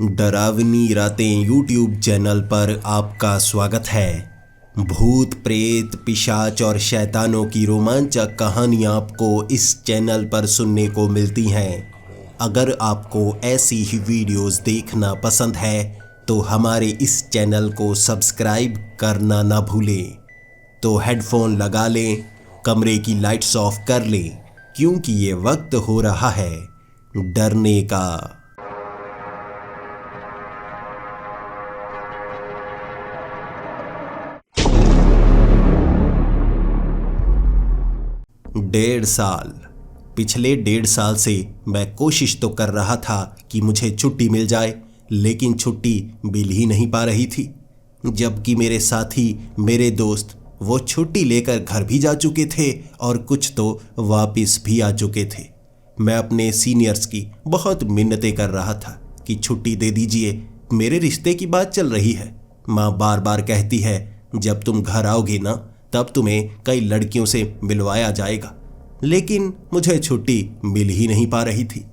डरावनी रातें YouTube channel पर आपका स्वागत है। भूत प्रेत पिशाच और शैतानों की रोमांचक कहानियाँ आपको इस चैनल पर सुनने को मिलती हैं। अगर आपको ऐसी ही वीडियोस देखना पसंद है तो हमारे इस चैनल को सब्सक्राइब करना ना भूलें। तो हेडफोन लगा लें, कमरे की लाइट्स ऑफ कर लें, क्योंकि ये वक्त हो रहा है डरने का। 1.5 साल पिछले 1.5 साल से मैं कोशिश तो कर रहा था कि मुझे छुट्टी मिल जाए, लेकिन छुट्टी मिल ही नहीं पा रही थी। जबकि मेरे साथी, मेरे दोस्त वो छुट्टी लेकर घर भी जा चुके थे और कुछ तो वापस भी आ चुके थे। मैं अपने सीनियर्स की बहुत मिन्नतें कर रहा था कि छुट्टी दे दीजिए, मेरे रिश्ते की बात चल रही है। माँ बार बार कहती है जब तुम घर आओगे ना तब तुम्हें कई लड़कियों से मिलवाया जाएगा, लेकिन मुझे छुट्टी मिल ही नहीं पा रही थी।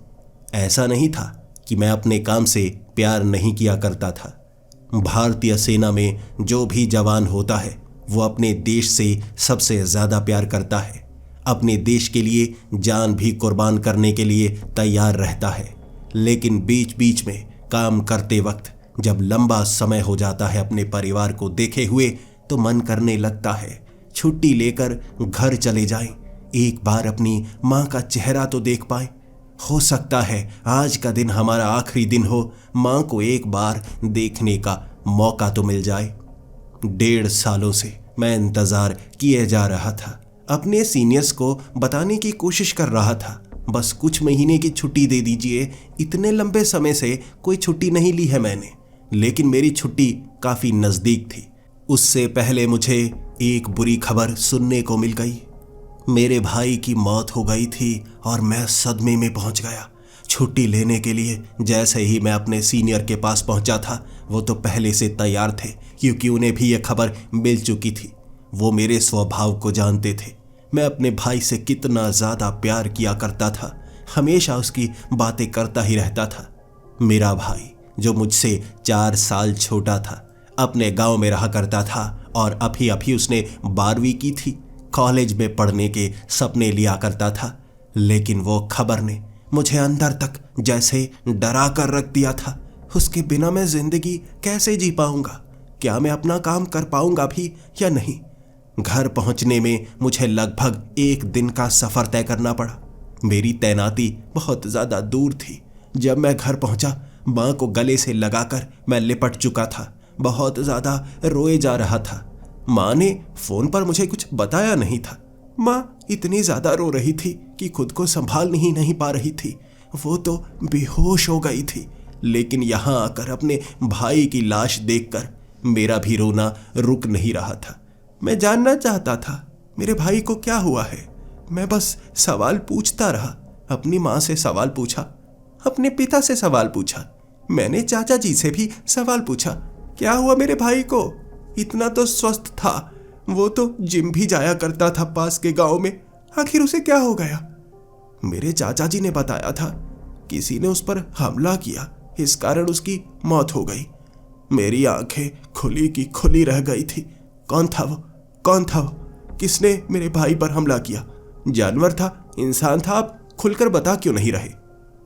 ऐसा नहीं था कि मैं अपने काम से प्यार नहीं किया करता था। भारतीय सेना में जो भी जवान होता है वो अपने देश से सबसे ज़्यादा प्यार करता है, अपने देश के लिए जान भी कुर्बान करने के लिए तैयार रहता है। लेकिन बीच बीच में काम करते वक्त जब लंबा समय हो जाता है अपने परिवार को देखे हुए, तो मन करने लगता है छुट्टी लेकर घर चले जाएं, एक बार अपनी माँ का चेहरा तो देख पाएं। हो सकता है आज का दिन हमारा आखिरी दिन हो, माँ को एक बार देखने का मौका तो मिल जाए। 1.5 सालों से मैं इंतज़ार किए जा रहा था, अपने सीनियर्स को बताने की कोशिश कर रहा था बस कुछ महीने की छुट्टी दे दीजिए। इतने लंबे समय से कोई छुट्टी नहीं ली है मैंने, लेकिन मेरी छुट्टी काफ़ी नज़दीक थी। उससे पहले मुझे एक बुरी खबर सुनने को मिल गई। मेरे भाई की मौत हो गई थी और मैं सदमे में पहुंच गया। छुट्टी लेने के लिए जैसे ही मैं अपने सीनियर के पास पहुंचा था, वो तो पहले से तैयार थे, क्योंकि उन्हें भी यह खबर मिल चुकी थी। वो मेरे स्वभाव को जानते थे, मैं अपने भाई से कितना ज़्यादा प्यार किया करता था, हमेशा उसकी बातें करता ही रहता था। मेरा भाई जो मुझसे 4 साल छोटा था, अपने गांव में रहा करता था और अभी उसने 12वीं की थी। कॉलेज में पढ़ने के सपने लिया करता था, लेकिन वो खबर ने मुझे अंदर तक जैसे डरा कर रख दिया था। उसके बिना मैं जिंदगी कैसे जी पाऊंगा? क्या मैं अपना काम कर पाऊंगा भी या नहीं? घर पहुंचने में मुझे लगभग 1 दिन का सफ़र तय करना पड़ा। मेरी तैनाती बहुत ज़्यादा दूर थी। जब मैं घर पहुंचा, माँ को गले से लगाकर मैं लिपट चुका था, बहुत ज़्यादा रोए जा रहा था। माँ ने फ़ोन पर मुझे कुछ बताया नहीं था। माँ इतनी ज़्यादा रो रही थी कि खुद को संभाल नहीं पा रही थी। वो तो बेहोश हो गई थी। लेकिन यहाँ आकर अपने भाई की लाश देखकर मेरा भी रोना रुक नहीं रहा था। मैं जानना चाहता था मेरे भाई को क्या हुआ है। मैं बस सवाल पूछता रहा। अपनी माँ से सवाल पूछा, अपने पिता से सवाल पूछा, मैंने चाचा जी से भी सवाल पूछा, क्या हुआ मेरे भाई को? इतना तो स्वस्थ था, वो तो जिम भी जाया करता था पास के गांव में, आखिर उसे क्या हो गया? मेरे चाचा जी ने बताया था किसी ने उस पर हमला किया, इस कारण उसकी मौत हो गई। मेरी आंखें खुली की खुली रह गई थी। कौन था वो? किसने मेरे भाई पर हमला किया? जानवर था, इंसान था? आप खुलकर बता क्यों नहीं रहे?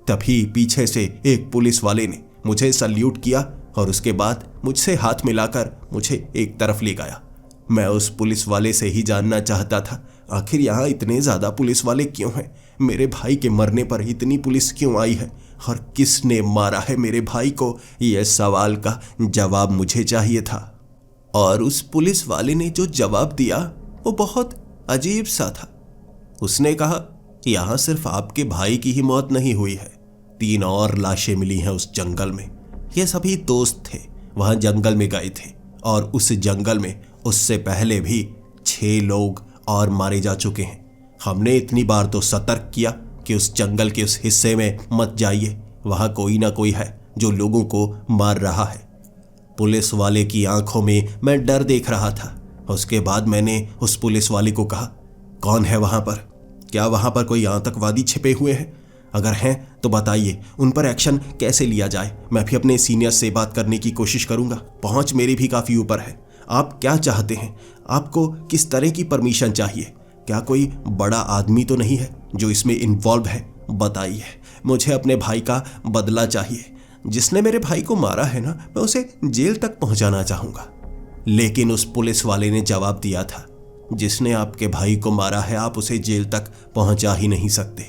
तभी पीछे से एक पुलिस वाले ने मुझे सल्यूट किया और उसके बाद मुझसे हाथ मिलाकर मुझे एक तरफ ले गया। मैं उस पुलिस वाले से ही जानना चाहता था आखिर यहाँ इतने ज़्यादा पुलिस वाले क्यों हैं? मेरे भाई के मरने पर इतनी पुलिस क्यों आई है और किसने मारा है मेरे भाई को? यह सवाल का जवाब मुझे चाहिए था। और उस पुलिस वाले ने जो जवाब दिया वो बहुत अजीब सा था। उसने कहा, यहाँ सिर्फ आपके भाई की ही मौत नहीं हुई है, 3 और लाशें मिली हैं उस जंगल में। ये सभी दोस्त थे, वहाँ जंगल में गए थे और उस जंगल में उससे पहले भी 6 लोग और मारे जा चुके हैं। हमने इतनी बार तो सतर्क किया कि उस जंगल के उस हिस्से में मत जाइए, वहाँ कोई ना कोई है जो लोगों को मार रहा है। पुलिस वाले की आंखों में मैं डर देख रहा था। उसके बाद मैंने उस पुलिस वाले को कहा, कौन है वहाँ पर? क्या वहाँ पर कोई आतंकवादी छिपे हुए हैं? अगर हैं तो बताइए, उन पर एक्शन कैसे लिया जाए। मैं भी अपने सीनियर से बात करने की कोशिश करूंगा। पहुंच मेरी भी काफ़ी ऊपर है। आप क्या चाहते हैं? आपको किस तरह की परमिशन चाहिए? क्या कोई बड़ा आदमी तो नहीं है जो इसमें इन्वॉल्व है? बताइए। मुझे अपने भाई का बदला चाहिए। जिसने मेरे भाई को मारा है ना, मैं उसे जेल तक पहुंचाना चाहूंगा। लेकिन उस पुलिस वाले ने जवाब दिया था, जिसने आपके भाई को मारा है आप उसे जेल तक पहुंचा ही नहीं सकते।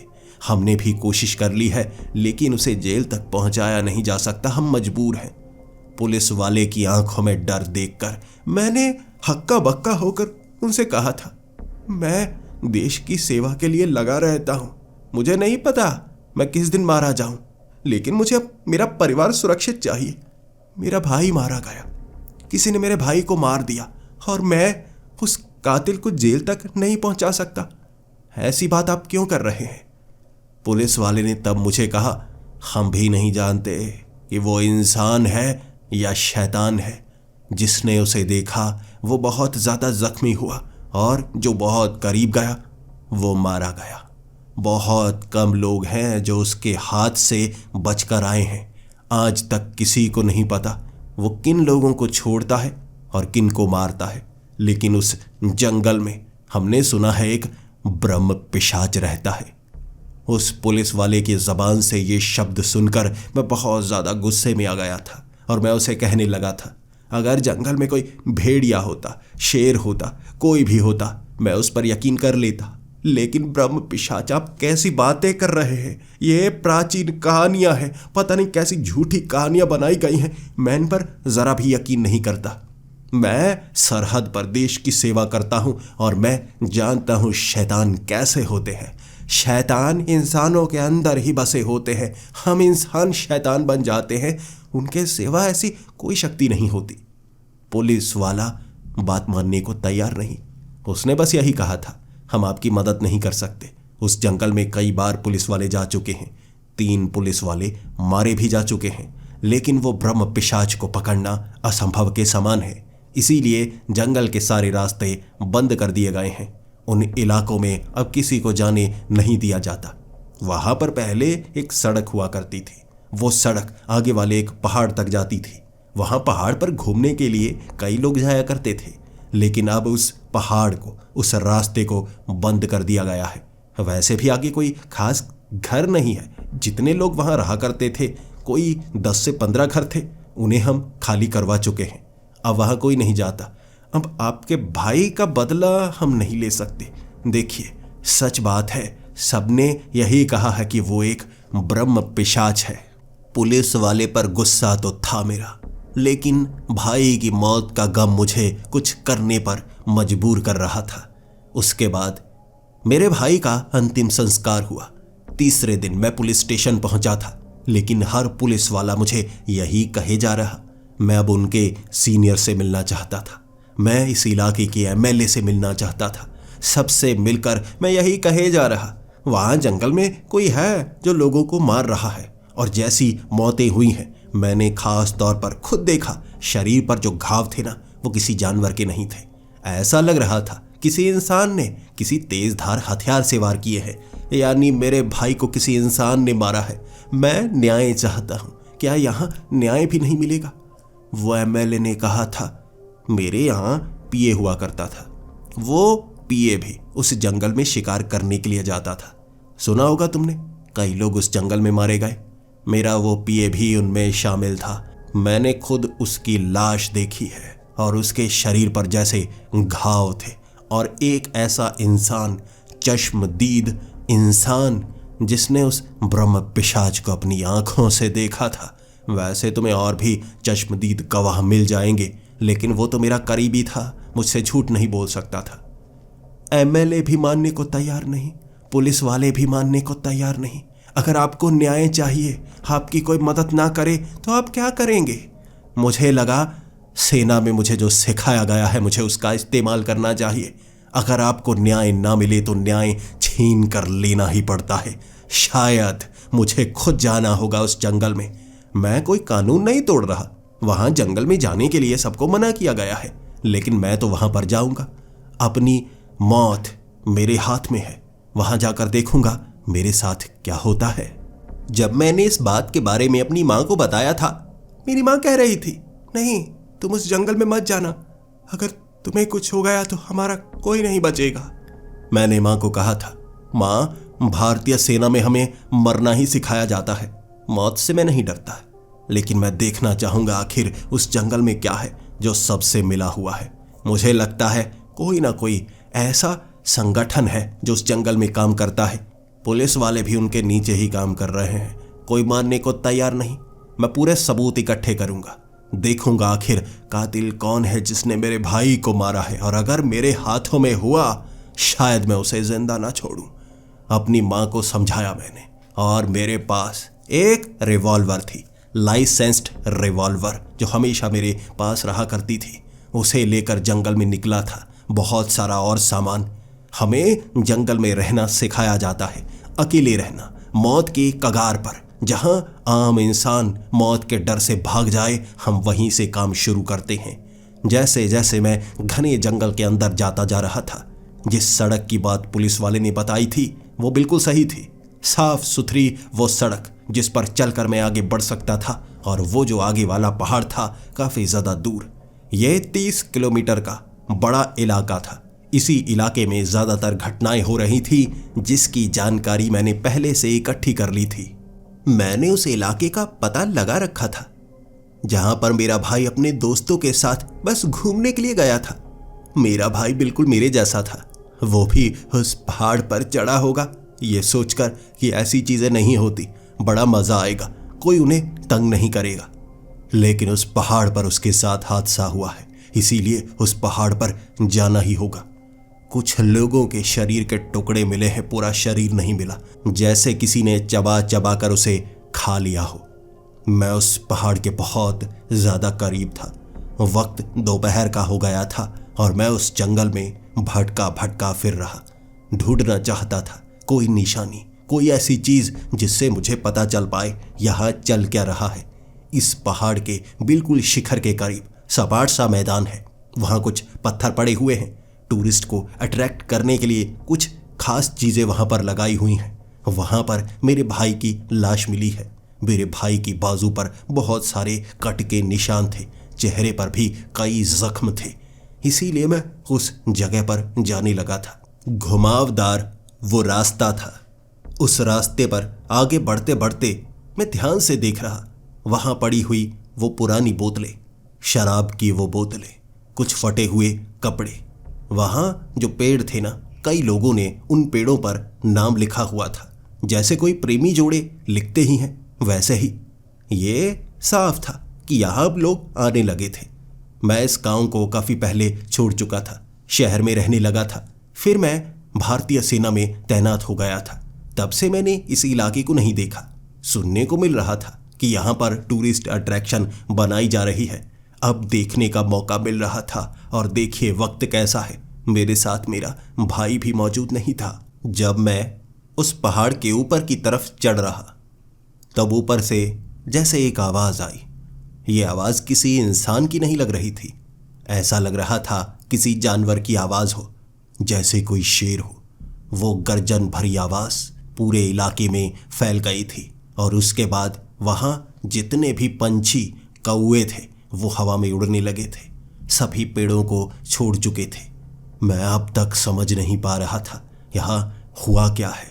हमने भी कोशिश कर ली है लेकिन उसे जेल तक पहुंचाया नहीं जा सकता, हम मजबूर हैं। पुलिस वाले की आंखों में डर देखकर मैंने हक्का बक्का होकर उनसे कहा था, मैं देश की सेवा के लिए लगा रहता हूं। मुझे नहीं पता मैं किस दिन मारा जाऊं, लेकिन मुझे अब मेरा परिवार सुरक्षित चाहिए। मेरा भाई मारा गया, किसी ने मेरे भाई को मार दिया और मैं उस कातिल को जेल तक नहीं पहुंचा सकता। ऐसी बात आप क्यों कर रहे हैं? पुलिस वाले ने तब मुझे कहा, हम भी नहीं जानते कि वो इंसान है या शैतान है। जिसने उसे देखा वो बहुत ज़्यादा जख्मी हुआ और जो बहुत करीब गया वो मारा गया। बहुत कम लोग हैं जो उसके हाथ से बचकर आए हैं। आज तक किसी को नहीं पता वो किन लोगों को छोड़ता है और किन को मारता है। लेकिन उस जंगल में हमने सुना है एक ब्रह्म पिशाच रहता है। उस पुलिस वाले की ज़बान से ये शब्द सुनकर मैं बहुत ज़्यादा गुस्से में आ गया था और मैं उसे कहने लगा था, अगर जंगल में कोई भेड़िया होता, शेर होता, कोई भी होता, मैं उस पर यकीन कर लेता। लेकिन ब्रह्म पिशाच, आप कैसी बातें कर रहे हैं? ये प्राचीन कहानियां हैं, पता नहीं कैसी झूठी कहानियां बनाई गई हैं। मैं इन पर ज़रा भी यकीन नहीं करता। मैं सरहद पर देश की सेवा करता हूं और मैं जानता हूं शैतान कैसे होते हैं। शैतान इंसानों के अंदर ही बसे होते हैं। हम इंसान शैतान बन जाते हैं, उनके सिवा ऐसी कोई शक्ति नहीं होती। पुलिस वाला बात मानने को तैयार नहीं। उसने बस यही कहा था, हम आपकी मदद नहीं कर सकते। उस जंगल में कई बार पुलिस वाले जा चुके हैं, 3 पुलिस वाले मारे भी जा चुके हैं, लेकिन वो ब्रह्म पिशाच को पकड़ना असंभव के समान है। इसीलिए जंगल के सारे रास्ते बंद कर दिए गए हैं। उन इलाकों में अब किसी को जाने नहीं दिया जाता। वहां पर पहले एक सड़क हुआ करती थी। वो सड़क आगे वाले एक पहाड़ तक जाती थी। वहां पहाड़ पर घूमने के लिए कई लोग जाया करते थे, लेकिन अब उस पहाड़ को, उस रास्ते को बंद कर दिया गया है। वैसे भी आगे कोई खास घर नहीं है। जितने लोग वहां रहा करते थे, कोई 10 से 15 घर थे, उन्हें हम खाली करवा चुके हैं। अब वहां कोई नहीं जाता। अब आपके भाई का बदला हम नहीं ले सकते। देखिए, सच बात है, सबने यही कहा है कि वो एक ब्रह्म पिशाच है। पुलिस वाले पर गुस्सा तो था मेरा, लेकिन भाई की मौत का गम मुझे कुछ करने पर मजबूर कर रहा था। उसके बाद मेरे भाई का अंतिम संस्कार हुआ। तीसरे दिन मैं पुलिस स्टेशन पहुंचा था, लेकिन हर पुलिस वाला मुझे यही कहे जा रहा। मैं अब उनके सीनियर से मिलना चाहता था। मैं इस इलाके के एमएलए से मिलना चाहता था। सबसे मिलकर मैं यही कहे जा रहा, वहां जंगल में कोई है जो लोगों को मार रहा है। और जैसी मौतें हुई हैं, मैंने खास तौर पर खुद देखा, शरीर पर जो घाव थे ना, वो किसी जानवर के नहीं थे। ऐसा लग रहा था किसी इंसान ने किसी तेजधार हथियार से वार किए हैं, यानी मेरे भाई को किसी इंसान ने मारा है। मैं न्याय चाहता हूं। क्या यहाँ न्याय भी नहीं मिलेगा? वो एमएलए ने कहा था, मेरे यहाँ पीए हुआ करता था। वो पीए भी उस जंगल में शिकार करने के लिए जाता था। सुना होगा तुमने, कई लोग उस जंगल में मारे गए। मेरा वो पीए भी उनमें शामिल था। मैंने खुद उसकी लाश देखी है और उसके शरीर पर जैसे घाव थे। और एक ऐसा इंसान, चश्मदीद इंसान, जिसने उस ब्रह्म पिशाच को अपनी आंखों से देखा था। वैसे तुम्हें और भी चश्मदीद गवाह मिल जाएंगे, लेकिन वो तो मेरा करीबी था, मुझसे झूठ नहीं बोल सकता था। एमएलए भी मानने को तैयार नहीं, पुलिस वाले भी मानने को तैयार नहीं। अगर आपको न्याय चाहिए, आपकी कोई मदद ना करे तो आप क्या करेंगे? मुझे लगा सेना में मुझे जो सिखाया गया है, मुझे उसका इस्तेमाल करना चाहिए। अगर आपको न्याय ना मिले तो न्याय छीन कर लेना ही पड़ता है। शायद मुझे खुद जाना होगा उस जंगल में। मैं कोई कानून नहीं तोड़ रहा। वहां जंगल में जाने के लिए सबको मना किया गया है, लेकिन मैं तो वहां पर जाऊंगा। अपनी मौत मेरे हाथ में है। वहां जाकर देखूंगा मेरे साथ क्या होता है। जब मैंने इस बात के बारे में अपनी माँ को बताया था, मेरी माँ कह रही थी, नहीं तुम उस जंगल में मत जाना, अगर तुम्हें कुछ हो गया तो हमारा कोई नहीं बचेगा। मैंने माँ को कहा था, माँ भारतीय सेना में हमें मरना ही सिखाया जाता है, मौत से मैं नहीं डरता है, लेकिन मैं देखना चाहूंगा आखिर उस जंगल में क्या है जो सबसे मिला हुआ है। मुझे लगता है कोई ना कोई ऐसा संगठन है जो उस जंगल में काम करता है। पुलिस वाले भी उनके नीचे ही काम कर रहे हैं, कोई मानने को तैयार नहीं। मैं पूरे सबूत इकट्ठे करूंगा, देखूंगा आखिर कातिल कौन है जिसने मेरे भाई को मारा है, और अगर मेरे हाथों में हुआ शायद मैं उसे जिंदा ना छोड़ूं। अपनी माँ को समझाया मैंने, और मेरे पास एक रिवॉल्वर थी, लाइसेंस्ड रिवॉल्वर, जो हमेशा मेरे पास रहा करती थी। उसे लेकर जंगल में निकला था। बहुत सारा और सामान। हमें जंगल में रहना सिखाया जाता है, अकेले रहना, मौत की कगार पर। जहां आम इंसान मौत के डर से भाग जाए, हम वहीं से काम शुरू करते हैं। जैसे जैसे मैं घने जंगल के अंदर जाता जा रहा था, जिस सड़क की बात पुलिस वाले ने बताई थी वो बिल्कुल सही थी। साफ सुथरी वो सड़क जिस पर चलकर मैं आगे बढ़ सकता था, और वो जो आगे वाला पहाड़ था काफी ज्यादा दूर। ये 30 किलोमीटर का बड़ा इलाका था। इसी इलाके में ज्यादातर घटनाएं हो रही थी, जिसकी जानकारी मैंने पहले से इकट्ठी कर ली थी। मैंने उस इलाके का पता लगा रखा था जहां पर मेरा भाई अपने दोस्तों के साथ बस घूमने के लिए गया था। मेरा भाई बिल्कुल मेरे जैसा था, वो भी उस पहाड़ पर चढ़ा होगा, ये सोचकर कि ऐसी चीजें नहीं होती, बड़ा मजा आएगा, कोई उन्हें तंग नहीं करेगा। लेकिन उस पहाड़ पर उसके साथ हादसा हुआ है, इसीलिए उस पहाड़ पर जाना ही होगा। कुछ लोगों के शरीर के टुकड़े मिले हैं, पूरा शरीर नहीं मिला, जैसे किसी ने चबा चबा कर उसे खा लिया हो। मैं उस पहाड़ के बहुत ज्यादा करीब था। वक्त दोपहर का हो गया था और मैं उस जंगल में भटका भटका फिर रहा। ढूंढना चाहता था कोई निशानी, कोई ऐसी चीज जिससे मुझे पता चल पाए यहां चल क्या रहा है। इस पहाड़ के बिल्कुल शिखर के करीब सपाट सा मैदान है, वहां कुछ पत्थर पड़े हुए हैं। टूरिस्ट को अट्रैक्ट करने के लिए कुछ खास चीजें वहां पर लगाई हुई हैं। वहां पर मेरे भाई की लाश मिली है। मेरे भाई की बाजू पर बहुत सारे कट के निशान थे, चेहरे पर भी कई जख्म थे। इसीलिए मैं उस जगह पर जाने लगा था। घुमावदार वो रास्ता था। उस रास्ते पर आगे बढ़ते बढ़ते मैं ध्यान से देख रहा, वहां पड़ी हुई वो पुरानी बोतलें, शराब की वो बोतलें, कुछ फटे हुए कपड़े। वहां जो पेड़ थे ना, कई लोगों ने उन पेड़ों पर नाम लिखा हुआ था, जैसे कोई प्रेमी जोड़े लिखते ही हैं वैसे ही। ये साफ था कि यहां अब लोग आने लगे थे। मैं इस गांव को काफी पहले छोड़ चुका था, शहर में रहने लगा था। फिर मैं भारतीय सेना में तैनात हो गया था। तब से मैंने इस इलाके को नहीं देखा। सुनने को मिल रहा था कि यहाँ पर टूरिस्ट अट्रैक्शन बनाई जा रही है। अब देखने का मौका मिल रहा था, और देखिए वक्त कैसा है। मेरे साथ मेरा भाई भी मौजूद नहीं था। जब मैं उस पहाड़ के ऊपर की तरफ चढ़ रहा, तब ऊपर से जैसे एक आवाज आई। ये आवाज किसी इंसान की नहीं लग रही थी, ऐसा लग रहा था किसी जानवर की आवाज हो, जैसे कोई शेर हो। वो गर्जन भरी आवाज पूरे इलाके में फैल गई थी, और उसके बाद वहां जितने भी पंछी कौवे थे वो हवा में उड़ने लगे थे। सभी पेड़ों को छोड़ चुके थे। मैं अब तक समझ नहीं पा रहा था यहाँ हुआ क्या है।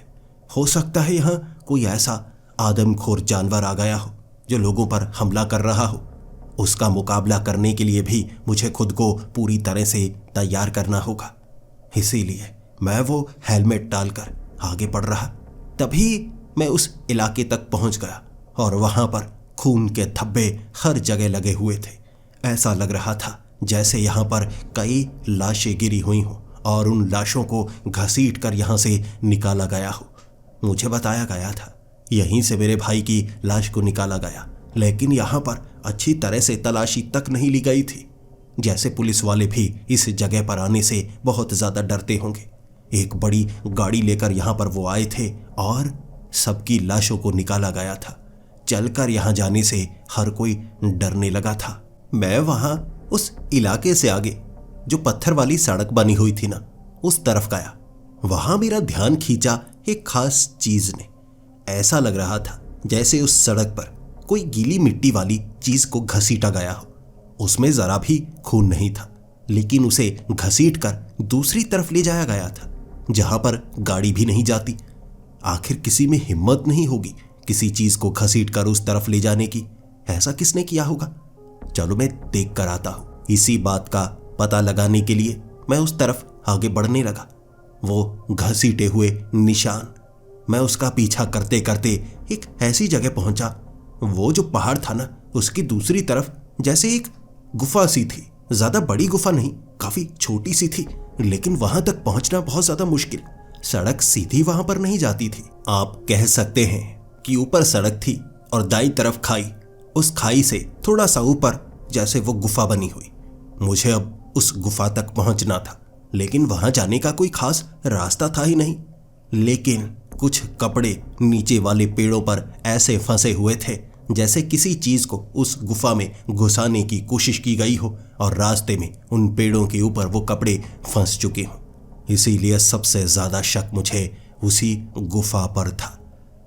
हो सकता है यहाँ कोई ऐसा आदमखोर जानवर आ गया हो जो लोगों पर हमला कर रहा हो। उसका मुकाबला करने के लिए भी मुझे खुद को पूरी तरह से तैयार करना होगा। इसीलिए मैं वो हेलमेट डालकर आगे बढ़ रहा। तभी मैं उस इलाके तक पहुंच गया, और वहां पर खून के धब्बे हर जगह लगे हुए थे। ऐसा लग रहा था जैसे यहाँ पर कई लाशें गिरी हुई हों, और उन लाशों को घसीट कर यहाँ से निकाला गया हो। मुझे बताया गया था यहीं से मेरे भाई की लाश को निकाला गया, लेकिन यहाँ पर अच्छी तरह से तलाशी तक नहीं ली गई थी। जैसे पुलिस वाले भी इस जगह पर आने से बहुत ज्यादा डरते होंगे। एक बड़ी गाड़ी लेकर यहाँ पर वो आए थे, और सबकी लाशों को निकाला गया था। चलकर यहाँ जाने से हर कोई डरने लगा था। मैं वहां उस इलाके से आगे जो पत्थर वाली सड़क बनी हुई थी ना, उस तरफ गया। वहां मेरा ध्यान खींचा एक खास चीज ने। ऐसा लग रहा था जैसे उस सड़क पर कोई गीली मिट्टी वाली चीज को घसीटा गया हो। उसमें जरा भी खून नहीं था, लेकिन उसे घसीट कर दूसरी तरफ ले जाया गया था, जहां पर गाड़ी भी नहीं जाती। आखिर किसी में हिम्मत नहीं होगी किसी चीज को घसीट कर उस तरफ ले जाने की। ऐसा किसने किया होगा? चलो मैं देख कर आता हूं। इसी बात का पता लगाने के लिए मैं उस तरफ आगे बढ़ने लगा। वो घसीटे हुए निशान, मैं उसका पीछा करते करते एक ऐसी जगह पहुंचा, वो जो पहाड़ था ना, उसकी दूसरी तरफ जैसे एक गुफा सी थी। ज्यादा बड़ी गुफा नहीं, काफी छोटी सी थी, लेकिन वहां तक पहुंचना बहुत ज्यादा मुश्किल। सड़क सीधी वहां पर नहीं जाती थी। आप कह सकते हैं कि ऊपर सड़क थी और दाईं तरफ खाई। उस खाई से थोड़ा सा ऊपर जैसे वो गुफा बनी हुई। मुझे अब उस गुफा तक पहुंचना था, लेकिन वहां जाने का कोई खास रास्ता था ही नहीं। लेकिन कुछ कपड़े नीचे वाले पेड़ों पर ऐसे फंसे हुए थे जैसे किसी चीज को उस गुफा में घुसाने की कोशिश की गई हो और रास्ते में उन पेड़ों के ऊपर वो कपड़े फंस चुके हों। इसीलिए सबसे ज्यादा शक मुझे उसी गुफा पर था।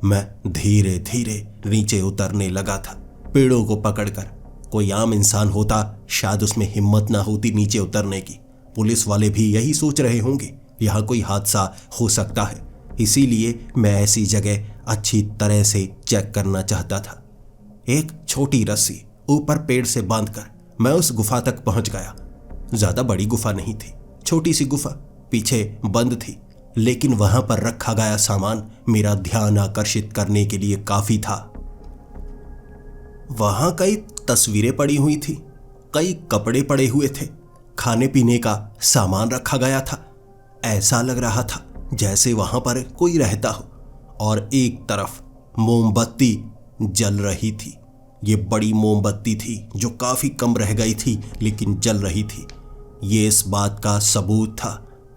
मैं धीरे धीरे नीचे उतरने लगा था। पेड़ों को पकड़कर कोई आम इंसान होता, शायद उसमें हिम्मत ना होती नीचे उतरने की। पुलिस वाले भी यही सोच रहे होंगे, यहाँ कोई हादसा हो सकता है। इसीलिए मैं ऐसी जगह अच्छी तरह से चेक करना चाहता था। एक छोटी रस्सी ऊपर पेड़ से बांधकर मैं उस गुफा तक पहुंच गया। ज्यादा बड़ी गुफा नहीं थी, छोटी सी गुफा, पीछे बंद थी, लेकिन वहां पर रखा गया सामान मेरा ध्यान आकर्षित करने के लिए काफी था। वहां कई तस्वीरें पड़ी हुई थी, कई कपड़े पड़े हुए थे, खाने पीने का सामान रखा गया था। ऐसा लग रहा था जैसे वहां पर कोई रहता हो। और एक तरफ मोमबत्ती जल रही थी। ये बड़ी मोमबत्ती थी जो काफी कम रह गई थी, लेकिन जल रही थी। ये इस बात का सबूत था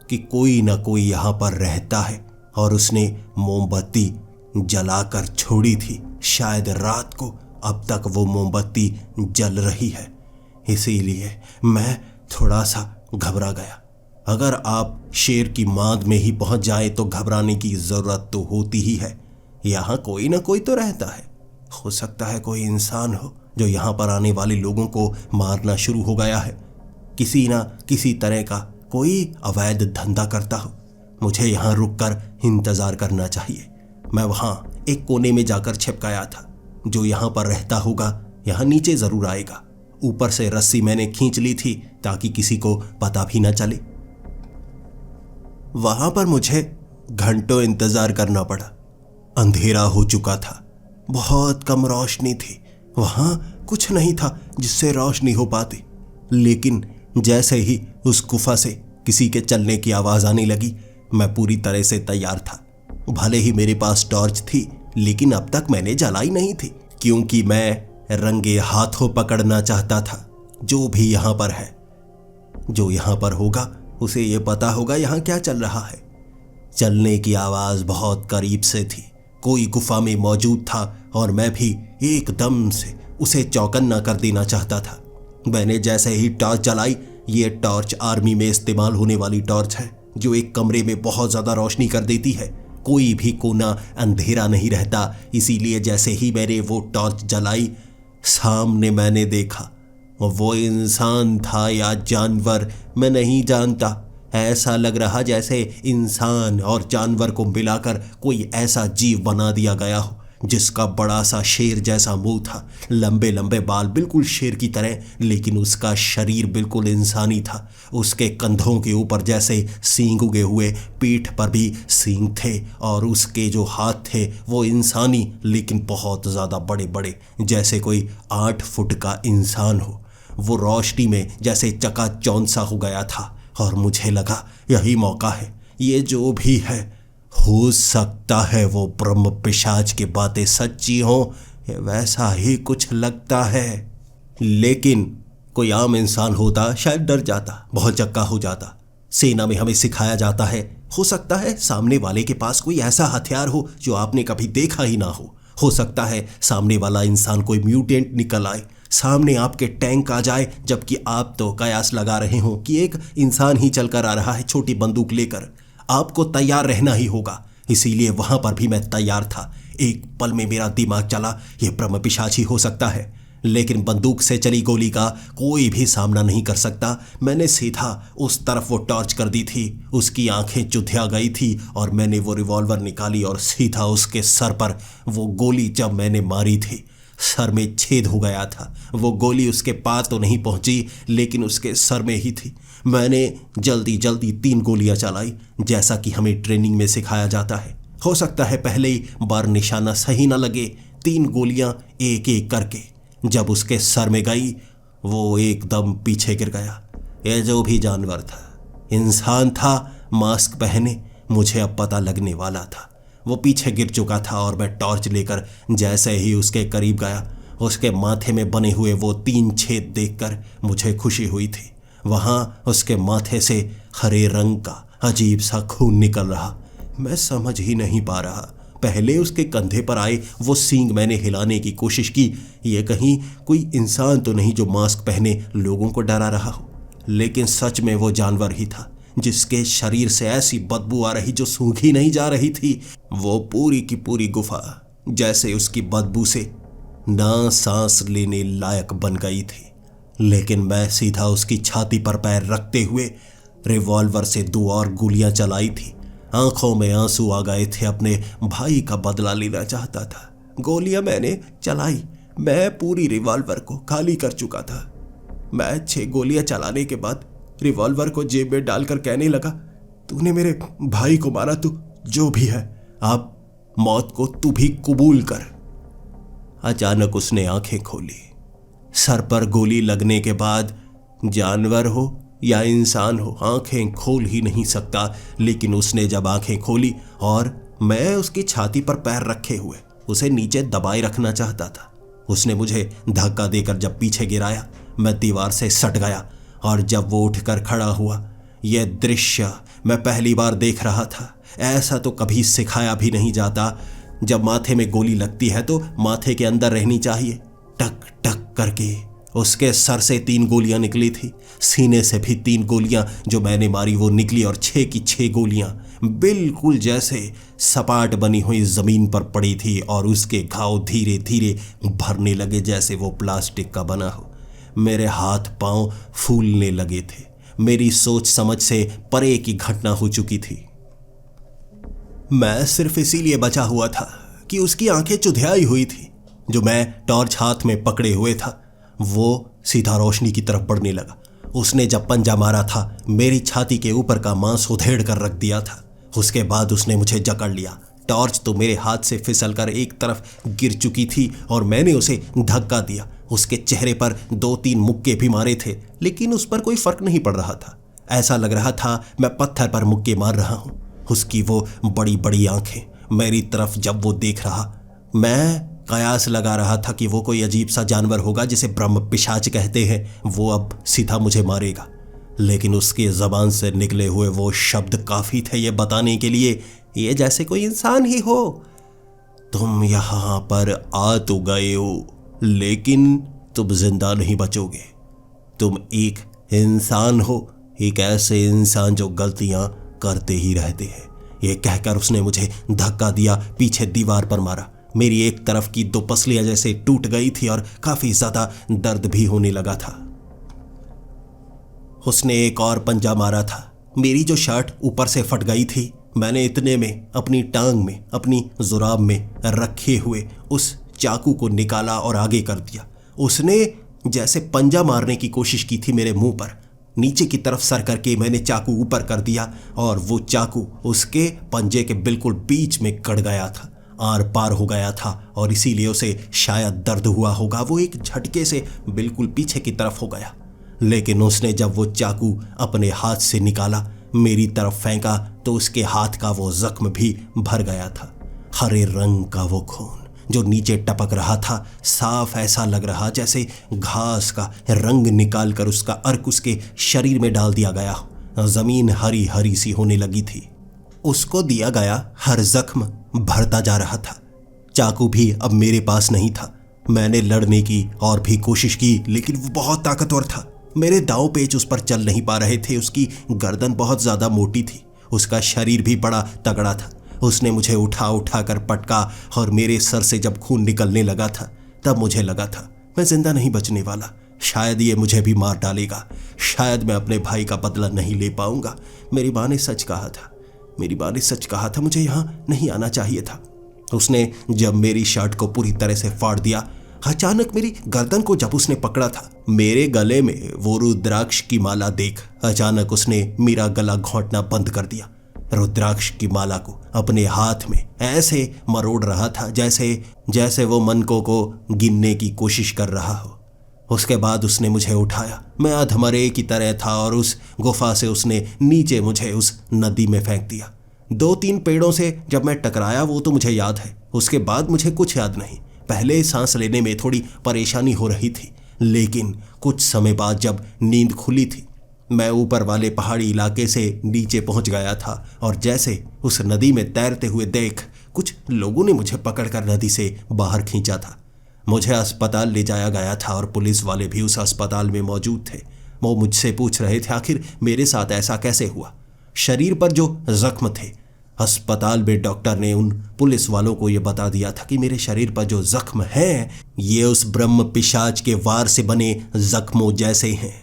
कि कोई ना कोई यहाँ पर रहता है और उसने मोमबत्ती जलाकर छोड़ी थी। शायद रात को अब तक वो मोमबत्ती जल रही है। इसीलिए मैं थोड़ा सा घबरा गया। अगर आप शेर की मांद में ही पहुंच जाए तो घबराने की जरूरत तो होती ही है। यहाँ कोई ना कोई तो रहता है। हो सकता है कोई इंसान हो जो यहाँ पर आने वाले लोगों को मारना शुरू हो गया है। किसी ना किसी तरह का कोई अवैध धंधा करता हो। मुझे यहाँ रुककर इंतजार करना चाहिए। मैं वहाँ एक कोने में जाकर छिप गया था। जो यहाँ पर रहता होगा यहाँ नीचे जरूर आएगा। ऊपर से रस्सी मैंने खींच ली थी ताकि किसी को पता भी न चले। वहां पर मुझे घंटों इंतजार करना पड़ा। अंधेरा हो चुका था, बहुत कम रोशनी थी। वहां कुछ नहीं था जिससे रोशनी हो पाती। लेकिन जैसे ही उस गुफा से किसी के चलने की आवाज आने लगी, मैं पूरी तरह से तैयार था। भले ही मेरे पास टॉर्च थी, लेकिन अब तक मैंने जलाई नहीं थी, क्योंकि मैं रंगे हाथों पकड़ना चाहता था जो भी यहां पर है। जो यहां पर होगा उसे ये पता होगा यहां क्या चल रहा है। चलने की आवाज बहुत करीब से थी। कोई गुफा में मौजूद था और मैं भी एकदम से उसे चौकन्ना कर देना चाहता था। मैंने जैसे ही टॉर्च जलाई, ये टॉर्च आर्मी में इस्तेमाल होने वाली टॉर्च है जो एक कमरे में बहुत ज्यादा रोशनी कर देती है। कोई भी कोना अंधेरा नहीं रहता। इसीलिए जैसे ही मैंने वो टॉर्च जलाई, सामने मैंने देखा वो इंसान था या जानवर मैं नहीं जानता। ऐसा लग रहा जैसे इंसान और जानवर को मिलाकर कोई ऐसा जीव बना दिया गया हो जिसका बड़ा सा शेर जैसा मुंह था, लंबे लंबे बाल बिल्कुल शेर की तरह, लेकिन उसका शरीर बिल्कुल इंसानी था। उसके कंधों के ऊपर जैसे सींग उगे हुए, पीठ पर भी सींग थे और उसके जो हाथ थे वो इंसानी लेकिन बहुत ज़्यादा बड़े बड़े, जैसे कोई 8 फुट का इंसान हो। वो रोशनी में जैसे चकाचौंध सा हो गया था और मुझे लगा यही मौका है। ये जो भी है, हो सकता है वो ब्रह्म पिशाच की बातें सच्ची हो, वैसा ही कुछ लगता है। लेकिन कोई आम इंसान होता शायद डर जाता, बहुत चक्का हो जाता। सेना में हमें सिखाया जाता है, हो सकता है सामने वाले के पास कोई ऐसा हथियार हो जो आपने कभी देखा ही ना हो सकता है सामने वाला इंसान कोई म्यूटेंट निकल आए, सामने आपके टैंक आ जाए, जबकि आप तो कयास लगा रहे हो कि एक इंसान ही चलकर आ रहा है छोटी बंदूक लेकर। आपको तैयार रहना ही होगा। इसीलिए वहां पर भी मैं तैयार था। एक पल में मेरा दिमाग चला, यह ब्रह्म पिशाच ही हो सकता है, लेकिन बंदूक से चली गोली का कोई भी सामना नहीं कर सकता। मैंने सीधा उस तरफ वो टॉर्च कर दी थी। उसकी आंखें चुधिया गई थी और मैंने वो रिवॉल्वर निकाली और सीधा उसके सर पर वो गोली जब मैंने मारी थी, सर में छेद हो गया था। वो गोली उसके पार तो नहीं पहुंची, लेकिन उसके सर में ही थी। मैंने जल्दी जल्दी 3 गोलियां चलाई, जैसा कि हमें ट्रेनिंग में सिखाया जाता है। हो सकता है पहले ही बार निशाना सही ना लगे। 3 गोलियां एक एक करके जब उसके सर में गई, वो एकदम पीछे गिर गया। यह जो भी जानवर था, इंसान था, मास्क पहने, मुझे अब पता लगने वाला था। वो पीछे गिर चुका था और मैं टॉर्च लेकर जैसे ही उसके करीब गया, उसके माथे में बने हुए वो 3 छेद देखकर मुझे खुशी हुई थी। वहां उसके माथे से हरे रंग का अजीब सा खून निकल रहा। मैं समझ ही नहीं पा रहा। पहले उसके कंधे पर आए वो सींग मैंने हिलाने की कोशिश की, ये कहीं कोई इंसान तो नहीं जो मास्क पहने लोगों को डरा रहा हो, लेकिन सच में वो जानवर ही था, जिसके शरीर से ऐसी बदबू आ रही जो सूंघी नहीं जा रही थी। वो पूरी की पूरी गुफा जैसे उसकी बदबू से ना सांस लेने लायक बन गई थी। लेकिन मैं सीधा उसकी छाती पर पैर रखते हुए रिवॉल्वर से 2 और गोलियां चलाई थी। आंखों में आंसू आ गए थे। अपने भाई का बदला लेना चाहता था। गोलियां मैंने चलाई। मैं पूरी रिवॉल्वर को खाली कर चुका था। मैं 6 गोलियां चलाने के बाद रिवॉल्वर को जेब में डालकर कहने लगा, तूने मेरे भाई को मारा, तू जो भी है, अब मौत को तू भी कबूल कर। अचानक उसने आंखें खोली। सर पर गोली लगने के बाद जानवर हो या इंसान हो, आंखें खोल ही नहीं सकता। लेकिन उसने जब आंखें खोली और मैं उसकी छाती पर पैर रखे हुए उसे नीचे दबाए रखना चाहता था, उसने मुझे धक्का देकर जब पीछे गिराया, मैं दीवार से सट गया। और जब वो उठकर खड़ा हुआ, यह दृश्य मैं पहली बार देख रहा था। ऐसा तो कभी सिखाया भी नहीं जाता। जब माथे में गोली लगती है तो माथे के अंदर रहनी चाहिए। टक टक करके उसके सर से 3 गोलियां निकली थी। सीने से भी 3 गोलियां जो मैंने मारी वो निकली और 6 की 6 गोलियां बिल्कुल जैसे सपाट बनी हुई जमीन पर पड़ी थी और उसके घाव धीरे धीरे भरने लगे जैसे वो प्लास्टिक का बना हो। मेरे हाथ पांव फूलने लगे थे। मेरी सोच समझ से परे की घटना हो चुकी थी। मैं सिर्फ इसीलिए बचा हुआ था कि उसकी आंखें चुधियाई हुई थी। जो मैं टॉर्च हाथ में पकड़े हुए था वो सीधा रोशनी की तरफ बढ़ने लगा। उसने जब पंजा मारा था, मेरी छाती के ऊपर का मांस उधेड़ कर रख दिया था। उसके बाद उसने मुझे जकड़ लिया। टॉर्च तो मेरे हाथ से फिसलकर एक तरफ गिर चुकी थी और मैंने उसे धक्का दिया। उसके चेहरे पर 2-3 मुक्के भी मारे थे, लेकिन उस पर कोई फर्क नहीं पड़ रहा था। ऐसा लग रहा था मैं पत्थर पर मुक्के मार रहा हूं। उसकी वो बड़ी बड़ी आंखें मेरी तरफ जब वो देख रहा, मैं कयास लगा रहा था कि वो कोई अजीब सा जानवर होगा जिसे ब्रह्म पिशाच कहते हैं। वो अब सीधा मुझे मारेगा। लेकिन उसकी जबान से निकले हुए वो शब्द काफी थे ये बताने के लिए, ये जैसे कोई इंसान ही हो। तुम यहां पर आ तो गए हो, लेकिन तुम जिंदा नहीं बचोगे। तुम एक इंसान हो, एक ऐसे इंसान जो गलतियां करते ही रहते हैं। ये कहकर उसने मुझे धक्का दिया, पीछे दीवार पर मारा। मेरी एक तरफ की 2 पसलियां जैसे टूट गई थी और काफी ज्यादा दर्द भी होने लगा था। उसने एक और पंजा मारा था। मेरी जो शर्ट ऊपर से फट गई थी, मैंने इतने में अपनी टांग में, अपनी जुराब में रखे हुए उस चाकू को निकाला और आगे कर दिया। उसने जैसे पंजा मारने की कोशिश की थी मेरे मुंह पर। नीचे की तरफ सर करके मैंने चाकू ऊपर कर दिया और वो चाकू उसके पंजे के बिल्कुल बीच में कट गया था, आर पार हो गया था और इसीलिए उसे शायद दर्द हुआ होगा। वो एक झटके से बिल्कुल पीछे की तरफ हो गया। लेकिन उसने जब वो चाकू अपने हाथ से निकाला, मेरी तरफ फेंका, तो उसके हाथ का वो जख्म भी भर गया था। हरे रंग का वो खून जो नीचे टपक रहा था, साफ ऐसा लग रहा जैसे घास का रंग निकालकर उसका अर्क उसके शरीर में डाल दिया गया हो। जमीन हरी हरी सी होने लगी थी। उसको दिया गया हर जख्म भरता जा रहा था। चाकू भी अब मेरे पास नहीं था। मैंने लड़ने की और भी कोशिश की, लेकिन वो बहुत ताकतवर था। मेरे दांव पेच उस पर चल नहीं पा रहे थे। उसकी गर्दन बहुत ज्यादा मोटी थी, उसका शरीर भी बड़ा तगड़ा था। उसने मुझे उठा उठा कर पटका और मेरे सर से जब खून निकलने लगा था तब मुझे लगा था मैं जिंदा नहीं बचने वाला। शायद ये मुझे भी मार डालेगा, शायद मैं अपने भाई का बदला नहीं ले पाऊंगा। मेरी माँ ने सच कहा था, मेरी माँ ने सच कहा था, मुझे यहाँ नहीं आना चाहिए था। उसने जब मेरी शर्ट को पूरी तरह से फाड़ दिया, अचानक मेरी गर्दन को जब उसने पकड़ा था, मेरे गले में वो रुद्राक्ष की माला देख अचानक उसने मेरा गला घोंटना बंद कर दिया। रुद्राक्ष की माला को अपने हाथ में ऐसे मरोड़ रहा था जैसे वो मनकों को गिनने की कोशिश कर रहा हो। उसके बाद उसने मुझे उठाया, मैं अधमरे की तरह था और उस गुफा से उसने नीचे मुझे उस नदी में फेंक दिया। 2-3 पेड़ों से जब मैं टकराया वो तो मुझे याद है, उसके बाद मुझे कुछ याद नहीं। पहले सांस लेने में थोड़ी परेशानी हो रही थी, लेकिन कुछ समय बाद जब नींद खुली थी मैं ऊपर वाले पहाड़ी इलाके से नीचे पहुंच गया था और जैसे उस नदी में तैरते हुए देख कुछ लोगों ने मुझे पकड़कर नदी से बाहर खींचा था। मुझे अस्पताल ले जाया गया था और पुलिस वाले भी उस अस्पताल में मौजूद थे। वो मुझसे पूछ रहे थे आखिर मेरे साथ ऐसा कैसे हुआ। शरीर पर जो जख्म थे, अस्पताल में डॉक्टर ने उन पुलिस वालों को यह बता दिया था कि मेरे शरीर पर जो जख्म हैं ये उस ब्रह्म पिशाच के वार से बने जख्मों जैसे हैं।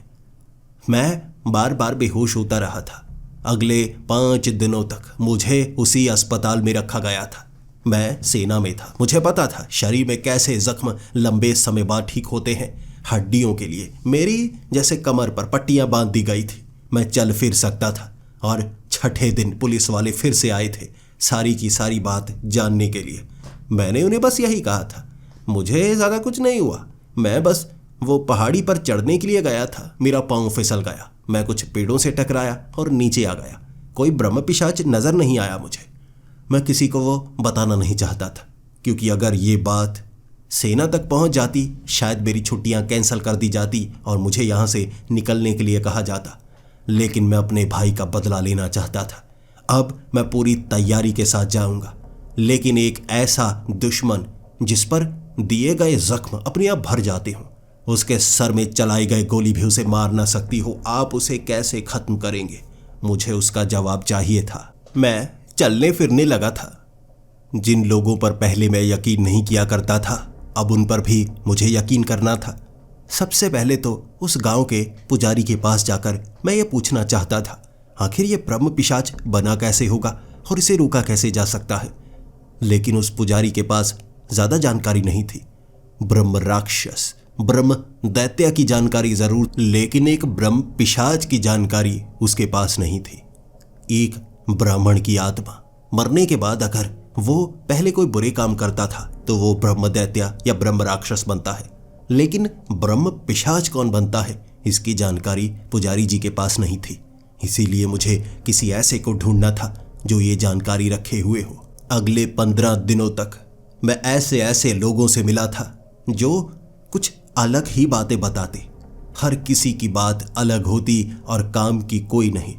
मैं बार बार बेहोश होता रहा था। अगले 5 दिनों तक मुझे उसी अस्पताल में रखा गया था। मैं सेना में था, मुझे पता था शरीर में कैसे जख्म लंबे समय बाद ठीक होते हैं। हड्डियों के लिए मेरी जैसे कमर पर पट्टियां बांध दी गई थी, मैं चल फिर सकता था। और 6ठे दिन पुलिस वाले फिर से आए थे सारी की सारी बात जानने के लिए। मैंने उन्हें बस यही कहा था, मुझे ज़्यादा कुछ नहीं हुआ, मैं बस वो पहाड़ी पर चढ़ने के लिए गया था, मेरा पाँव फिसल गया, मैं कुछ पेड़ों से टकराया और नीचे आ गया। कोई ब्रह्म पिशाच नज़र नहीं आया मुझे। मैं किसी को वो बताना नहीं चाहता था, क्योंकि अगर ये बात सेना तक पहुंच जाती शायद मेरी छुट्टियां कैंसिल कर दी जाती और मुझे यहाँ से निकलने के लिए कहा जाता। लेकिन मैं अपने भाई का बदला लेना चाहता था। अब मैं पूरी तैयारी के साथ जाऊंगा, लेकिन एक ऐसा दुश्मन जिस पर दिए गए जख्म अपने आप भर जाते हों, उसके सर में चलाई गई गोली भी उसे मार ना सकती हो, आप उसे कैसे खत्म करेंगे? मुझे उसका जवाब चाहिए था। मैं चलने फिरने लगा था। जिन लोगों पर पहले मैं यकीन नहीं किया करता था अब उन पर भी मुझे यकीन करना था। सबसे पहले तो उस गांव के पुजारी के पास जाकर मैं ये पूछना चाहता था आखिर ये ब्रह्म पिशाच बना कैसे होगा और इसे रोका कैसे जा सकता है। लेकिन उस पुजारी के पास ज्यादा जानकारी नहीं थी। ब्रह्म राक्षस, ब्रह्म दैत्य की जानकारी जरूर, लेकिन एक ब्रह्म पिशाच की जानकारी उसके पास नहीं थी। एक ब्राह्मण की आत्मा मरने के बाद अगर वो पहले कोई बुरे काम करता था तो वो ब्रह्म दैत्य या ब्रह्म राक्षस बनता है, लेकिन ब्रह्म पिशाच कौन बनता है इसकी जानकारी पुजारी जी के पास नहीं थी। इसीलिए मुझे किसी ऐसे को ढूंढना था जो ये जानकारी रखे हुए हो। अगले 15 दिनों तक मैं ऐसे ऐसे लोगों से मिला था जो कुछ अलग ही बातें बताते। हर किसी की बात अलग होती और काम की कोई नहीं।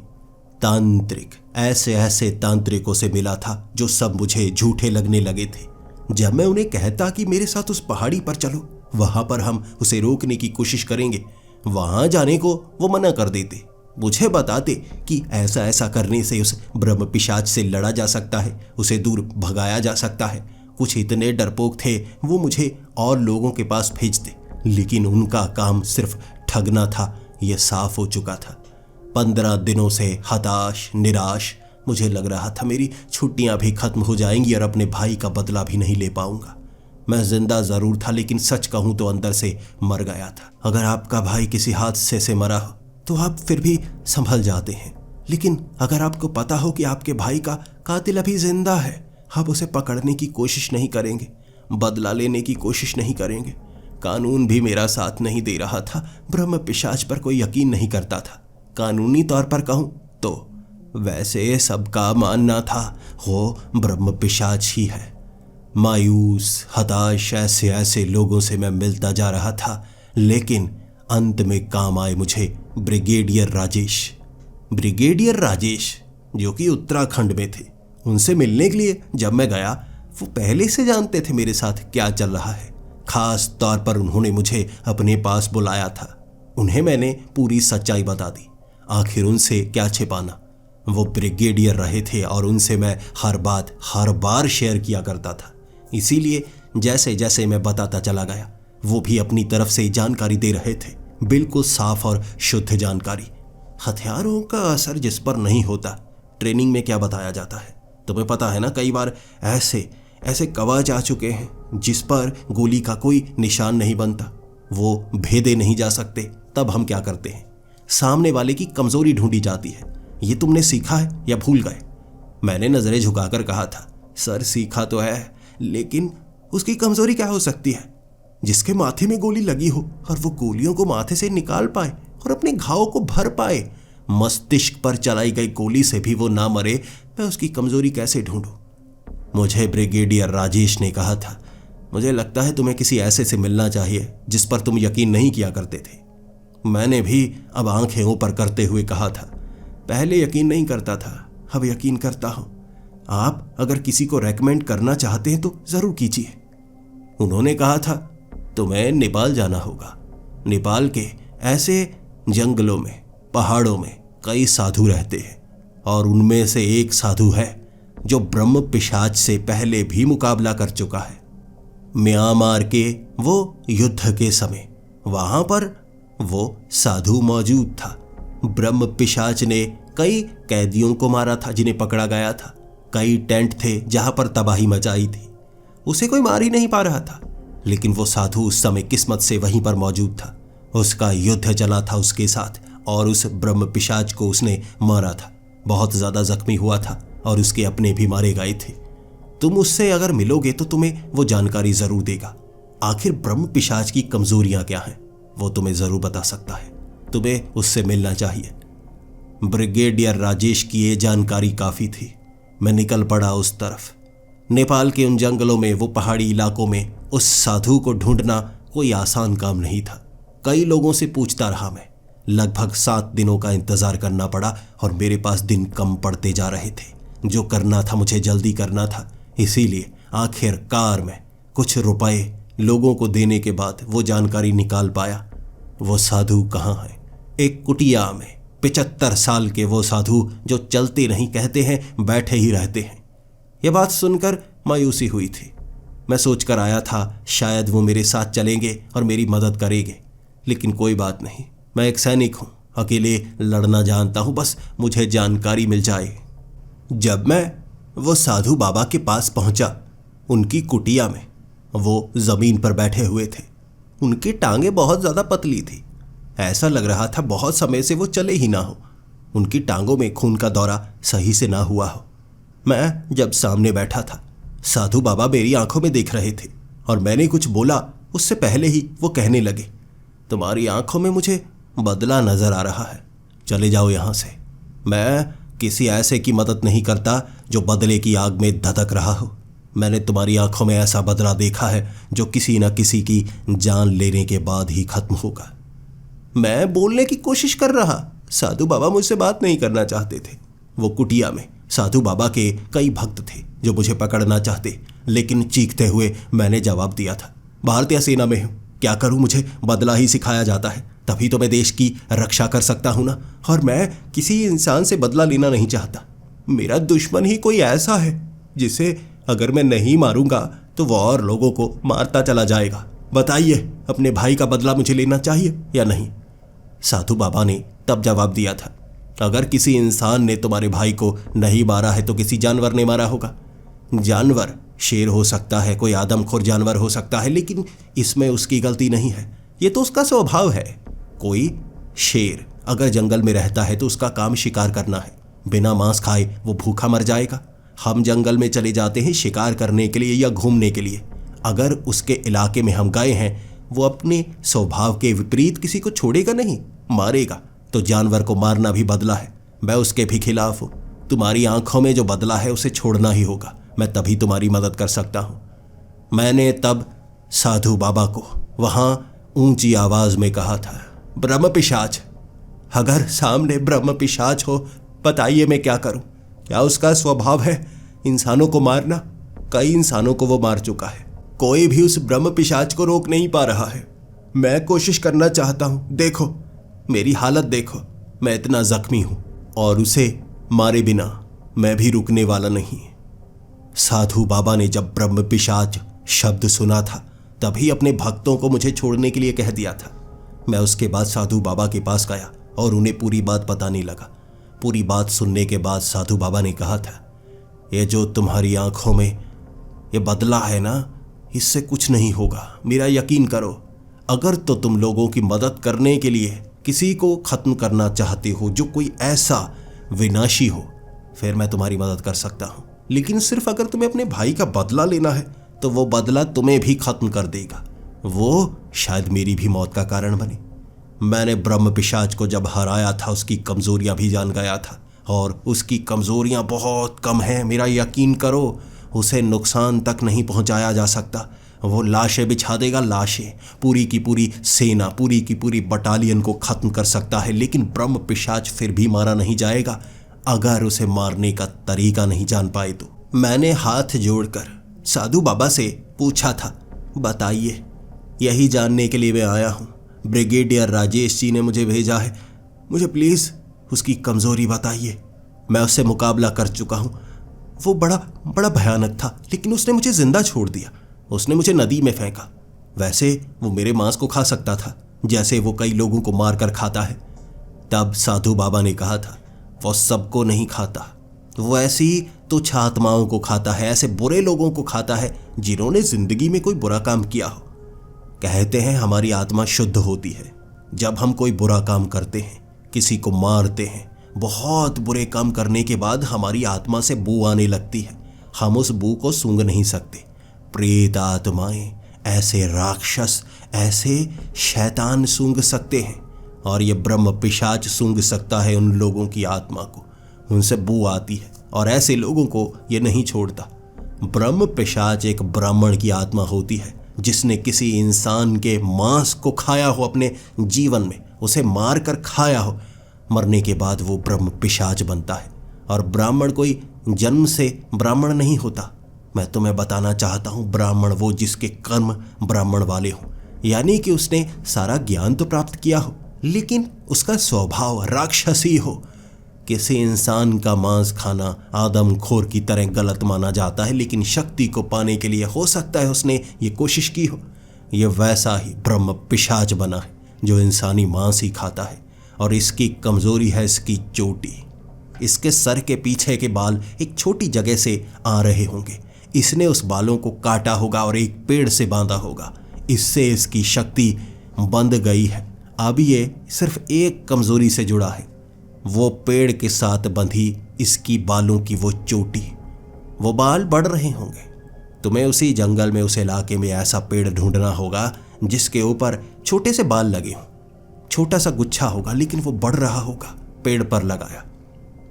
तांत्रिक, ऐसे ऐसे तांत्रिकों से मिला था जो सब मुझे झूठे लगने लगे थे। जब मैं उन्हें कहता कि मेरे साथ उस पहाड़ी पर चलो, वहां पर हम उसे रोकने की कोशिश करेंगे, वहां जाने को वो मना कर देते। मुझे बताते कि ऐसा ऐसा करने से उस ब्रह्म पिशाच से लड़ा जा सकता है, उसे दूर भगाया जा सकता है। कुछ इतने डरपोक थे वो मुझे और लोगों के पास भेजते, लेकिन उनका काम सिर्फ ठगना था, यह साफ हो चुका था। 15 दिनों से हताश निराश मुझे लग रहा था मेरी छुट्टियां भी खत्म हो जाएंगी और अपने भाई का बदला भी नहीं ले पाऊंगा। मैं जिंदा जरूर था, लेकिन सच कहूं तो अंदर से मर गया था। अगर आपका भाई किसी हादसे से मरा हो तो आप फिर भी संभल जाते हैं, लेकिन अगर आपको पता हो कि आपके भाई का कातिल अभी जिंदा है, आप उसे पकड़ने की कोशिश नहीं करेंगे, बदला लेने की कोशिश नहीं करेंगे। कानून भी मेरा साथ नहीं दे रहा था, ब्रह्म पिशाच पर कोई यकीन नहीं करता था। कानूनी तौर पर कहूं तो वैसे सबका मानना था वो ब्रह्म पिशाच ही है। मायूस हताश ऐसे ऐसे लोगों से मैं मिलता जा रहा था, लेकिन अंत में काम आए मुझे ब्रिगेडियर राजेश जो कि उत्तराखंड में थे। उनसे मिलने के लिए जब मैं गया, वो पहले से जानते थे मेरे साथ क्या चल रहा है। खास तौर पर उन्होंने मुझे अपने पास बुलाया था। उन्हें मैंने पूरी सच्चाई बता दी। आखिर उनसे क्या छिपाना। वो ब्रिगेडियर रहे थे और उनसे मैं हर बात हर बार शेयर किया करता था। इसीलिए जैसे जैसे मैं बताता चला गया वो भी अपनी तरफ से जानकारी दे रहे थे, बिल्कुल साफ और शुद्ध जानकारी। हथियारों का असर जिस पर नहीं होता, ट्रेनिंग में क्या बताया जाता है तुम्हें पता है ना। कई बार ऐसे ऐसे कवच आ चुके हैं जिस पर गोली का कोई निशान नहीं बनता, वो भेदे नहीं जा सकते। तब हम क्या करते हैं, सामने वाले की कमजोरी ढूंढी जाती है। ये तुमने सीखा है या भूल गए? मैंने नजरें झुकाकर कहा था, सर सीखा तो है, लेकिन उसकी कमजोरी क्या हो सकती है? जिसके माथे में गोली लगी हो और वो गोलियों को माथे से निकाल पाए और अपने घाव को भर पाए। मस्तिष्क पर चलाई गई गोली से भी वो ना मरे, मैं उसकी कमजोरी कैसे ढूंढूं? मुझे ब्रिगेडियर राजेश ने कहा था, मुझे लगता है तुम्हें किसी ऐसे से मिलना चाहिए जिस पर तुम यकीन नहीं किया करते थे। मैंने भी अब आंखें ऊपर करते हुए कहा था, पहले यकीन नहीं करता था, अब यकीन करता हूं। आप अगर किसी को रेकमेंड करना चाहते हैं तो जरूर कीजिए। उन्होंने कहा था, तुम्हें नेपाल जाना होगा। नेपाल के ऐसे जंगलों में, पहाड़ों में कई साधु रहते हैं और उनमें से एक साधु है जो ब्रह्म पिशाच से पहले भी मुकाबला कर चुका है। म्यांमार के वो युद्ध के समय वहां पर वो साधु मौजूद था। ब्रह्म पिशाच ने कई कैदियों को मारा था जिन्हें पकड़ा गया था। कई टेंट थे जहां पर तबाही मचाई थी। उसे कोई मार ही नहीं पा रहा था, लेकिन वो साधु उस समय किस्मत से वहीं पर मौजूद था। उसका युद्ध चला था उसके साथ और उस ब्रह्म पिशाच को उसने मारा था। बहुत ज्यादा जख्मी हुआ था और उसके अपने भी मारे गए थे। तुम उससे अगर मिलोगे तो तुम्हें वो जानकारी जरूर देगा। आखिर ब्रह्म पिशाच की कमजोरियां क्या हैं वो तुम्हें जरूर बता सकता है। तुम्हें उससे मिलना चाहिए। ब्रिगेडियर राजेश की ये जानकारी काफी थी। मैं निकल पड़ा उस तरफ। नेपाल के उन जंगलों में, वो पहाड़ी इलाकों में उस साधु को ढूंढना कोई आसान काम नहीं था। कई लोगों से पूछता रहा मैं। लगभग 7 दिनों का इंतजार करना पड़ा और मेरे पास दिन कम पड़ते जा रहे थे। जो करना था मुझे जल्दी करना था, इसीलिए आखिरकार में कुछ रुपए लोगों को देने के बाद वो जानकारी निकाल पाया। वो साधु कहाँ है? एक कुटिया में 75 साल के वो साधु जो चलते नहीं, कहते हैं बैठे ही रहते हैं। यह बात सुनकर मायूसी हुई थी। मैं सोचकर आया था शायद वो मेरे साथ चलेंगे और मेरी मदद करेंगे, लेकिन कोई बात नहीं। मैं एक सैनिक हूं, अकेले लड़ना जानता हूं, बस मुझे जानकारी मिल जाए। जब मैं वो साधु बाबा के पास पहुंचा, उनकी कुटिया में वो जमीन पर बैठे हुए थे। उनकी टांगें बहुत ज्यादा पतली थी। ऐसा लग रहा था बहुत समय से वो चले ही ना हो। उनकी टांगों में खून का दौरा सही से ना हुआ हो। मैं जब सामने बैठा था, साधु बाबा मेरी आंखों में देख रहे थे और मैंने कुछ बोला उससे पहले ही वो कहने लगे, तुम्हारी आंखों में मुझे बदला नजर आ रहा है, चले जाओ यहां से। मैं किसी ऐसे की मदद नहीं करता जो बदले की आग में धधक रहा हो। मैंने तुम्हारी आंखों में ऐसा बदला देखा है जो किसी न किसी की जान लेने के बाद ही खत्म होगा। मैं बोलने की कोशिश कर रहा, साधु बाबा मुझसे बात नहीं करना चाहते थे। वो कुटिया में साधु बाबा के कई भक्त थे जो मुझे पकड़ना चाहते, लेकिन चीखते हुए मैंने जवाब दिया था, भारतीय सेना में हूं, क्या करूं, मुझे बदला ही सिखाया जाता है, तभी तो मैं देश की रक्षा कर सकता हूं ना। और मैं किसी इंसान से बदला लेना नहीं चाहता। मेरा दुश्मन ही कोई ऐसा है जिसे अगर मैं नहीं मारूंगा तो वो और लोगों को मारता चला जाएगा। बताइए, अपने भाई का बदला मुझे लेना चाहिए या नहीं? साधु बाबा ने तब जवाब दिया था, अगर किसी इंसान ने तुम्हारे भाई को नहीं मारा है तो किसी जानवर ने मारा होगा। जानवर शेर हो सकता है, कोई आदमखोर जानवर हो सकता है, लेकिन इसमें उसकी गलती नहीं है। ये तो उसका स्वभाव है। कोई शेर अगर जंगल में रहता है तो उसका काम शिकार करना है। बिना मांस खाए वो भूखा मर जाएगा। हम जंगल में चले जाते हैं शिकार करने के लिए या घूमने के लिए। अगर उसके इलाके में हम गए हैं, वो अपने स्वभाव के विपरीत किसी को छोड़ेगा नहीं, मारेगा। तो जानवर को मारना भी बदला है। मैं उसके भी खिलाफ हूं। तुम्हारी आंखों में जो बदला है उसे छोड़ना ही होगा। मैं तभी तुम्हारी मदद कर सकता हूं। मैंने तब साधु बाबा को वहां ऊंची आवाज में कहा था, ब्रह्म पिशाच, अगर सामने ब्रह्म पिशाच हो, बताइए मैं क्या करूं? क्या उसका स्वभाव है इंसानों को मारना? कई इंसानों को वो मार चुका है। कोई भी उस ब्रह्म पिशाच को रोक नहीं पा रहा है। मैं कोशिश करना चाहता हूं। देखो मेरी हालत देखो, मैं इतना जख्मी हूं और उसे मारे बिना मैं भी रुकने वाला नहीं। साधु बाबा ने जब ब्रह्म पिशाच शब्द सुना था तभी अपने भक्तों को मुझे छोड़ने के लिए कह दिया था। मैं उसके बाद साधु बाबा के पास गया और उन्हें पूरी बात बताने लगा। पूरी बात सुनने के बाद साधु बाबा ने कहा था, ये जो तुम्हारी आंखों में ये बदला है ना, इससे कुछ नहीं होगा, मेरा यकीन करो। अगर तो तुम लोगों की मदद करने के लिए किसी को खत्म करना चाहते हो जो कोई ऐसा विनाशी हो, फिर मैं तुम्हारी मदद कर सकता हूं। लेकिन सिर्फ अगर तुम्हें अपने भाई का बदला लेना है तो वो बदला तुम्हें भी खत्म कर देगा, वो शायद मेरी भी मौत का कारण बने। मैंने ब्रह्म पिशाच को जब हराया था उसकी कमजोरियां भी जान गया था और उसकी कमजोरियां बहुत कम हैं, मेरा यकीन करो। उसे नुकसान तक नहीं पहुंचाया जा सकता। वो लाशें बिछा देगा, लाशें, पूरी की पूरी सेना, पूरी की पूरी बटालियन को खत्म कर सकता है। लेकिन ब्रह्म पिशाच फिर भी मारा नहीं जाएगा अगर उसे मारने का तरीका नहीं जान पाए तो। मैंने हाथ जोड़कर साधु बाबा से पूछा था, बताइए, यही जानने के लिए मैं आया हूँ। ब्रिगेडियर राजेश जी ने मुझे भेजा है, मुझे प्लीज़ उसकी कमज़ोरी बताइए। मैं उससे मुकाबला कर चुका हूँ, वो बड़ा भयानक था, लेकिन उसने मुझे जिंदा छोड़ दिया। उसने मुझे नदी में फेंका। वैसे वो मेरे मांस को खा सकता था जैसे वो कई लोगों को मार कर खाता है। तब साधु बाबा ने कहा था, वो सबको नहीं खाता, वो ऐसी तुच्छ आत्माओं को खाता है, ऐसे बुरे लोगों को खाता है जिन्होंने जिंदगी में कोई बुरा काम किया हो। कहते हैं हमारी आत्मा शुद्ध होती है जब हम कोई बुरा काम करते हैं, किसी को मारते हैं। बहुत बुरे काम करने के बाद हमारी आत्मा से बू आने लगती है, हम उस बू को सूंघ नहीं सकते। प्रेत आत्माएं, ऐसे राक्षस, ऐसे शैतान सूंघ सकते हैं और ये ब्रह्म पिशाच सूंघ सकता है उन लोगों की आत्मा को, उनसे बू आती है और ऐसे लोगों को ये नहीं छोड़ता। ब्रह्म पिशाच एक ब्राह्मण की आत्मा होती है जिसने किसी इंसान के मांस को खाया हो अपने जीवन में, उसे मार कर खाया हो। मरने के बाद वो ब्रह्म पिशाच बनता है और ब्राह्मण कोई जन्म से ब्राह्मण नहीं होता। मैं तुम्हें बताना चाहता हूँ, ब्राह्मण वो जिसके कर्म ब्राह्मण वाले हों, यानी कि उसने सारा ज्ञान तो प्राप्त किया हो लेकिन उसका स्वभाव राक्षसी हो। किसी इंसान का मांस खाना आदमखोर की तरह गलत माना जाता है, लेकिन शक्ति को पाने के लिए हो सकता है उसने ये कोशिश की हो। ये वैसा ही ब्रह्म पिशाच बना है जो इंसानी मांस ही खाता है और इसकी कमजोरी है इसकी चोटी। इसके सर के पीछे के बाल एक छोटी जगह से आ रहे होंगे, इसने उस बालों को काटा होगा और एक पेड़ से बांधा होगा, इससे इसकी शक्ति बंध गई है। अब ये सिर्फ एक कमजोरी से जुड़ा है, वो पेड़ के साथ बंधी इसकी बालों की वो चोटी। वो बाल बढ़ रहे होंगे। तुम्हें उसी जंगल में, उस इलाके में ऐसा पेड़ ढूंढना होगा जिसके ऊपर छोटे से बाल लगे हों, छोटा सा गुच्छा होगा लेकिन वो बढ़ रहा होगा, पेड़ पर लगाया।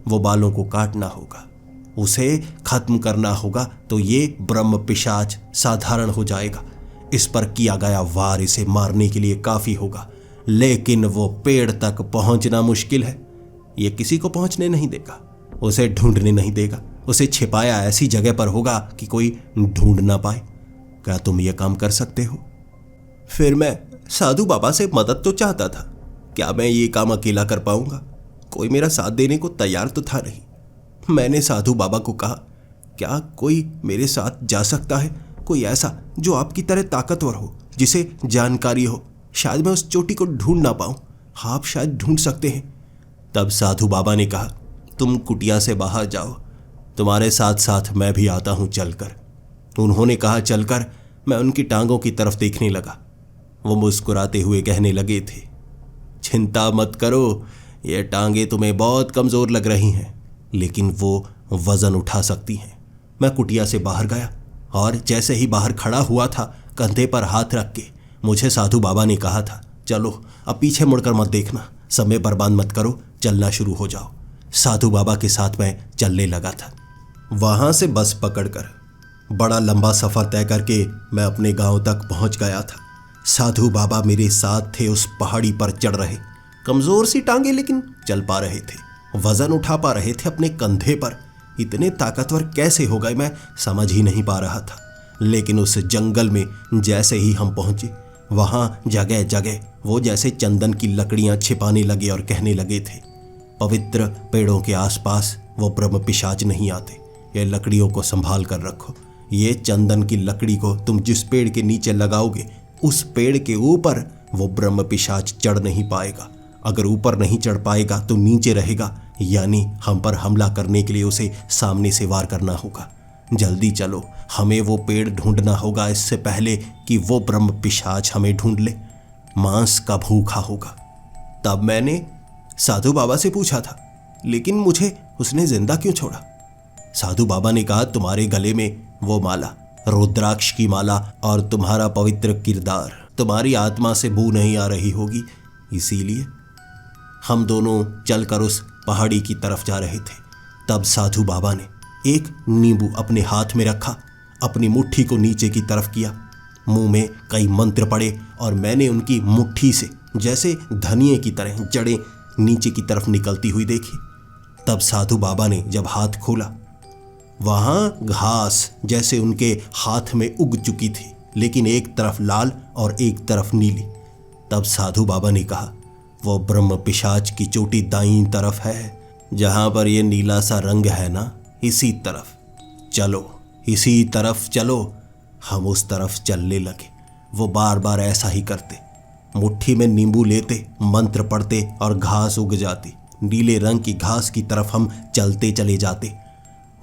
वो बालों को काटना होगा, उसे खत्म करना होगा, तो ये ब्रह्म पिशाच साधारण हो जाएगा। इस पर किया गया वार इसे मारने के लिए काफी होगा, लेकिन वो पेड़ तक पहुंचना मुश्किल है। ये किसी को पहुंचने नहीं देगा, उसे ढूंढने नहीं देगा, उसे छिपाया ऐसी जगह पर होगा कि कोई ढूंढ ना पाए। क्या तुम ये काम कर सकते हो? फिर मैं साधु बाबा से मदद तो चाहता था, क्या मैं ये काम अकेला कर पाऊंगा? कोई मेरा साथ देने को तैयार तो था नहीं। मैंने साधु बाबा को कहा, क्या कोई मेरे साथ जा सकता है? कोई ऐसा जो आपकी तरह ताकतवर हो, जिसे जानकारी हो। शायद मैं उस चोटी को ढूंढ ना पाऊं, आप शायद ढूंढ सकते हैं। तब साधु बाबा ने कहा, तुम कुटिया से बाहर जाओ, तुम्हारे साथ साथ मैं भी आता हूं चलकर। उन्होंने कहा चलकर। मैं उनकी टांगों की तरफ देखने लगा। वो मुस्कुराते हुए कहने लगे थे, चिंता मत करो, ये टांगे तुम्हें बहुत कमज़ोर लग रही हैं, लेकिन वो वज़न उठा सकती हैं। मैं कुटिया से बाहर गया और जैसे ही बाहर खड़ा हुआ था, कंधे पर हाथ रख के मुझे साधु बाबा ने कहा था, चलो अब पीछे मुड़कर मत देखना, समय बर्बाद मत करो, चलना शुरू हो जाओ। साधु बाबा के साथ मैं चलने लगा था। वहाँ से बस पकड़कर बड़ा लंबा सफ़र तय करके मैं अपने गांव तक पहुँच गया था। साधु बाबा मेरे साथ थे, उस पहाड़ी पर चढ़ रहे, कमज़ोर सी टांगे लेकिन चल पा रहे थे, वज़न उठा पा रहे थे अपने कंधे पर। इतने ताकतवर कैसे हो गए मैं समझ ही नहीं पा रहा था। लेकिन उस जंगल में जैसे ही हम पहुँचे, वहाँ जगह जगह वो जैसे चंदन की लकड़ियाँ छिपाने लगे और कहने लगे थे, पवित्र पेड़ों के आसपास वो ब्रह्म पिशाच नहीं आते। ये लकड़ियों को संभाल कर रखो। ये चंदन की लकड़ी को तुम जिस पेड़ के नीचे लगाओगे उस पेड़ के ऊपर वो ब्रह्म पिशाच चढ़ नहीं पाएगा। अगर ऊपर नहीं चढ़ पाएगा तो नीचे रहेगा, यानी हम पर हमला करने के लिए उसे सामने से वार करना होगा। जल्दी चलो, हमें वो पेड़ ढूंढना होगा इससे पहले कि वो ब्रह्म पिशाच हमें ढूंढ ले। मांस का भूखा होगा। तब मैंने साधु बाबा से पूछा था, लेकिन मुझे उसने जिंदा क्यों छोड़ा? साधु बाबा ने कहा, तुम्हारे गले में वो माला, रुद्राक्ष की माला, और तुम्हारा पवित्र किरदार, तुम्हारी आत्मा से बू नहीं आ रही होगी, इसीलिए। हम दोनों चलकर उस पहाड़ी की तरफ जा रहे थे। तब साधु बाबा ने एक नींबू अपने हाथ में रखा, अपनी मुट्ठी को नीचे की तरफ किया, मुंह में कई मंत्र पढ़े और मैंने उनकी मुट्ठी से जैसे धनिये की तरह जड़ें नीचे की तरफ निकलती हुई देखी। तब साधु बाबा ने जब हाथ खोला, वहां घास जैसे उनके हाथ में उग चुकी थी, लेकिन एक तरफ लाल और एक तरफ नीली। तब साधु बाबा ने कहा, वो ब्रह्म पिशाच की चोटी दाईं तरफ है, जहां पर ये नीला सा रंग है ना, इसी तरफ चलो, इसी तरफ चलो। हम उस तरफ चलने लगे। वो बार बार ऐसा ही करते, मुट्ठी में नींबू लेते, मंत्र पढ़ते और घास उग जाती। नीले रंग की घास की तरफ हम चलते चले जाते।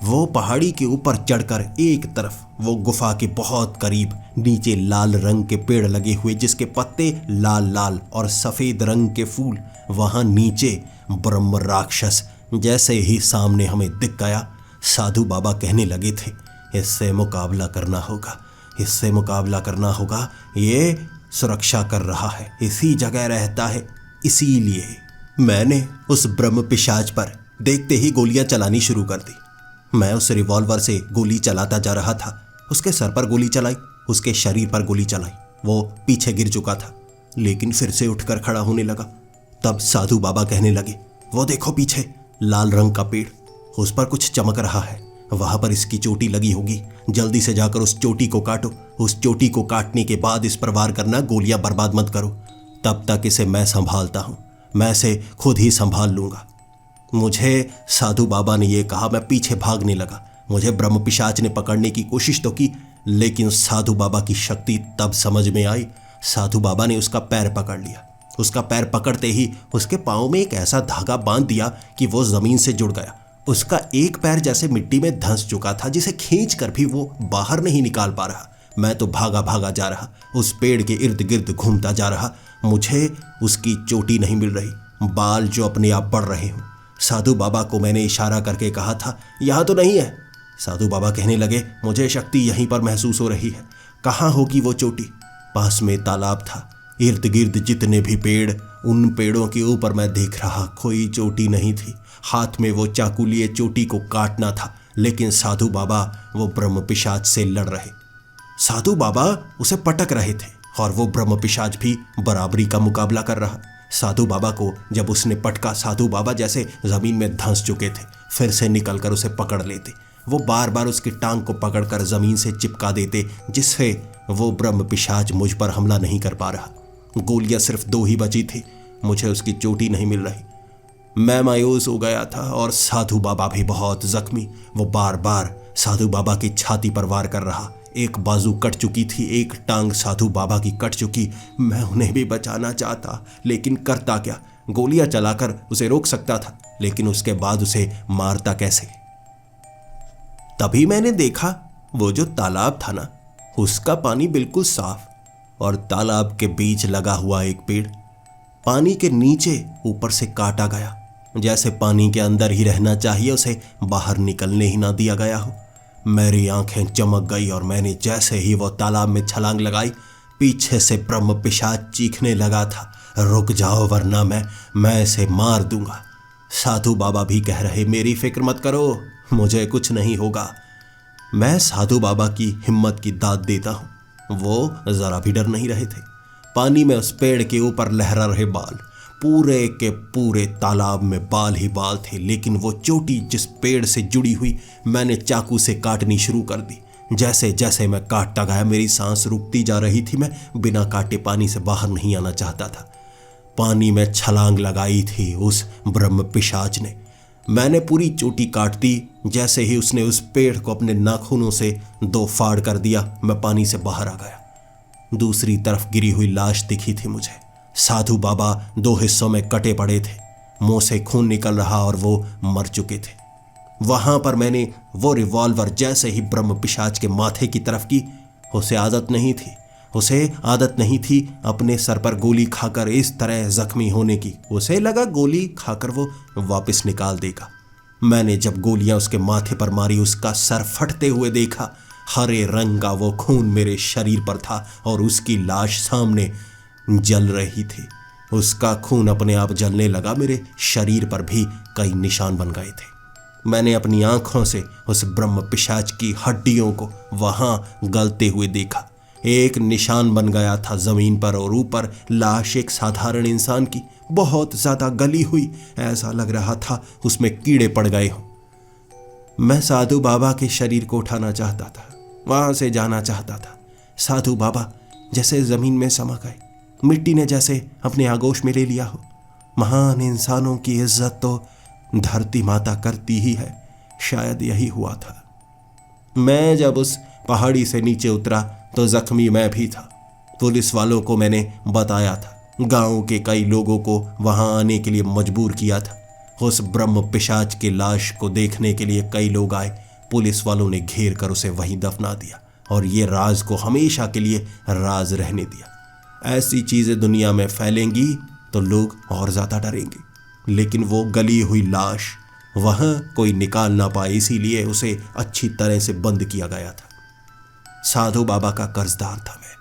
वो पहाड़ी के ऊपर चढ़कर एक तरफ वो गुफा के बहुत करीब नीचे लाल रंग के पेड़ लगे हुए, जिसके पत्ते लाल लाल और सफ़ेद रंग के फूल। वहाँ नीचे ब्रह्म राक्षस जैसे ही सामने हमें दिख गया, साधु बाबा कहने लगे थे, इससे मुकाबला करना होगा, इससे मुकाबला करना होगा। ये सुरक्षा कर रहा है, इसी जगह रहता है। इसीलिए मैंने उस ब्रह्म पिशाच पर देखते ही गोलियां चलानी शुरू कर दी। मैं उस रिवॉल्वर से गोली चलाता जा रहा था। उसके सर पर गोली चलाई, उसके शरीर पर गोली चलाई। वो पीछे गिर चुका था, लेकिन फिर से उठकर खड़ा होने लगा। तब साधु बाबा कहने लगे, वो देखो पीछे लाल रंग का पेड़, उस पर कुछ चमक रहा है, वहां पर इसकी चोटी लगी होगी। जल्दी से जाकर उस चोटी को काटो। उस चोटी को काटने के बाद इस पर वार करना, गोलियां बर्बाद मत करो। तब तक इसे मैं संभालता हूं, मैं इसे खुद ही संभाल लूंगा। मुझे साधु बाबा ने यह कहा। मैं पीछे भागने लगा। मुझे ब्रह्म पिशाच ने पकड़ने की कोशिश तो की, लेकिन साधु बाबा की शक्ति तब समझ में आई। साधु बाबा ने उसका पैर पकड़ लिया। उसका पैर पकड़ते ही उसके पाँव में एक ऐसा धागा बांध दिया कि वो जमीन से जुड़ गया। उसका एक पैर जैसे मिट्टी में धंस चुका था, जिसे खींच कर भी वो बाहर नहीं निकाल पा रहा। मैं तो भागा भागा जा रहा, उस पेड़ के इर्द गिर्द घूमता जा रहा। मुझे उसकी चोटी नहीं मिल रही, बाल जो अपने आप बढ़ रहे हों। साधु बाबा को मैंने इशारा करके कहा था, यहाँ तो नहीं है। साधु बाबा कहने लगे, मुझे शक्ति यहीं पर महसूस हो रही है। कहाँ होगी वो चोटी? पास में तालाब था, इर्द गिर्द जितने भी पेड़, उन पेड़ों के ऊपर मैं देख रहा, कोई चोटी नहीं थी। हाथ में वो चाकू लिए चोटी को काटना था, लेकिन साधु बाबा वो ब्रह्म पिशाच से लड़ रहे। साधु बाबा उसे पटक रहे थे और वो ब्रह्म पिशाच भी बराबरी का मुकाबला कर रहा। साधु बाबा को जब उसने पटका, साधु बाबा जैसे जमीन में धंस चुके थे, फिर से निकलकर उसे पकड़ लेते। वो बार बार उसकी टांग को पकड़कर जमीन से चिपका देते, जिससे वो ब्रह्म पिशाच मुझ पर हमला नहीं कर पा रहा। गोलियां सिर्फ 2 ही बची थी, मुझे उसकी चोटी नहीं मिल रही। मैं मायूस हो गया था और साधु बाबा भी बहुत जख्मी। वो बार बार साधु बाबा की छाती पर वार कर रहा। एक बाजू कट चुकी थी, एक टांग साधु बाबा की कट चुकी। मैं उन्हें भी बचाना चाहता, लेकिन करता क्या? गोलियां चलाकर उसे रोक सकता था, लेकिन उसके बाद उसे मारता कैसे? तभी मैंने देखा, वो जो तालाब था ना, उसका पानी बिल्कुल साफ, और तालाब के बीच लगा हुआ एक पेड़ पानी के नीचे ऊपर से काटा गया, जैसे पानी के अंदर ही रहना चाहिए, उसे बाहर निकलने ही ना दिया गया हो। मेरी आंखें चमक गई और मैंने जैसे ही वो तालाब में छलांग लगाई, पीछे से ब्रह्म पिशाच चीखने लगा था, रुक जाओ वरना मैं इसे मार दूंगा। साधु बाबा भी कह रहे, मेरी फिक्र मत करो, मुझे कुछ नहीं होगा। मैं साधु बाबा की हिम्मत की दाद देता हूँ। वो जरा भी डर नहीं रहे थे। पानी में उस पेड़ के ऊपर लहरा रहे बाल, पूरे के पूरे तालाब में बाल ही बाल थे, लेकिन वो चोटी जिस पेड़ से जुड़ी हुई, मैंने चाकू से काटनी शुरू कर दी। जैसे जैसे मैं काटता गया, मेरी सांस रुकती जा रही थी। मैं बिना काटे पानी से बाहर नहीं आना चाहता था। पानी में छलांग लगाई थी उस ब्रह्म पिशाच ने। मैंने पूरी चोटी काट दी। जैसे ही उसने उस पेड़ को अपने नाखूनों से 2 फाड़ कर दिया, मैं पानी से बाहर आ गया। दूसरी तरफ गिरी हुई लाश दिखी थी मुझे। साधु बाबा 2 हिस्सों में कटे पड़े थे, मुंह से खून निकल रहा और वो मर चुके थे। वहां पर मैंने वो रिवॉल्वर जैसे ही ब्रह्म पिशाच के माथे की तरफ की, उसे आदत नहीं थी अपने सर पर गोली खाकर इस तरह जख्मी होने की। उसे लगा गोली खाकर वो वापस निकाल देगा। मैंने जब गोलियां उसके माथे पर मारी, उसका सर फटते हुए देखा। हरे रंग का वो खून मेरे शरीर पर था और उसकी लाश सामने जल रही थी। उसका खून अपने आप जलने लगा। मेरे शरीर पर भी कई निशान बन गए थे। मैंने अपनी आंखों से उस ब्रह्म पिशाच की हड्डियों को वहां गलते हुए देखा। एक निशान बन गया था जमीन पर और ऊपर लाश एक साधारण इंसान की, बहुत ज्यादा गली हुई। ऐसा लग रहा था उसमें कीड़े पड़ गए हों। मैं साधु बाबा के शरीर को उठाना चाहता था, वहां से जाना चाहता था। साधु बाबा जैसे जमीन में समा गए, मिट्टी ने जैसे अपने आगोश में ले लिया हो। महान इंसानों की इज्जत तो धरती माता करती ही है, शायद यही हुआ था। मैं जब उस पहाड़ी से नीचे उतरा तो जख्मी मैं भी था। पुलिस वालों को मैंने बताया था, गांव के कई लोगों को वहां आने के लिए मजबूर किया था। उस ब्रह्म पिशाच के लाश को देखने के लिए कई लोग आए। पुलिस वालों ने घेर कर उसे वहीं दफना दिया और ये राज को हमेशा के लिए राज रहने दिया। ऐसी चीजें दुनिया में फैलेंगी तो लोग और ज्यादा डरेंगे। लेकिन वो गली हुई लाश वहां कोई निकाल ना पाए, इसीलिए उसे अच्छी तरह से बंद किया गया था। साधु बाबा का कर्जदार था मैं।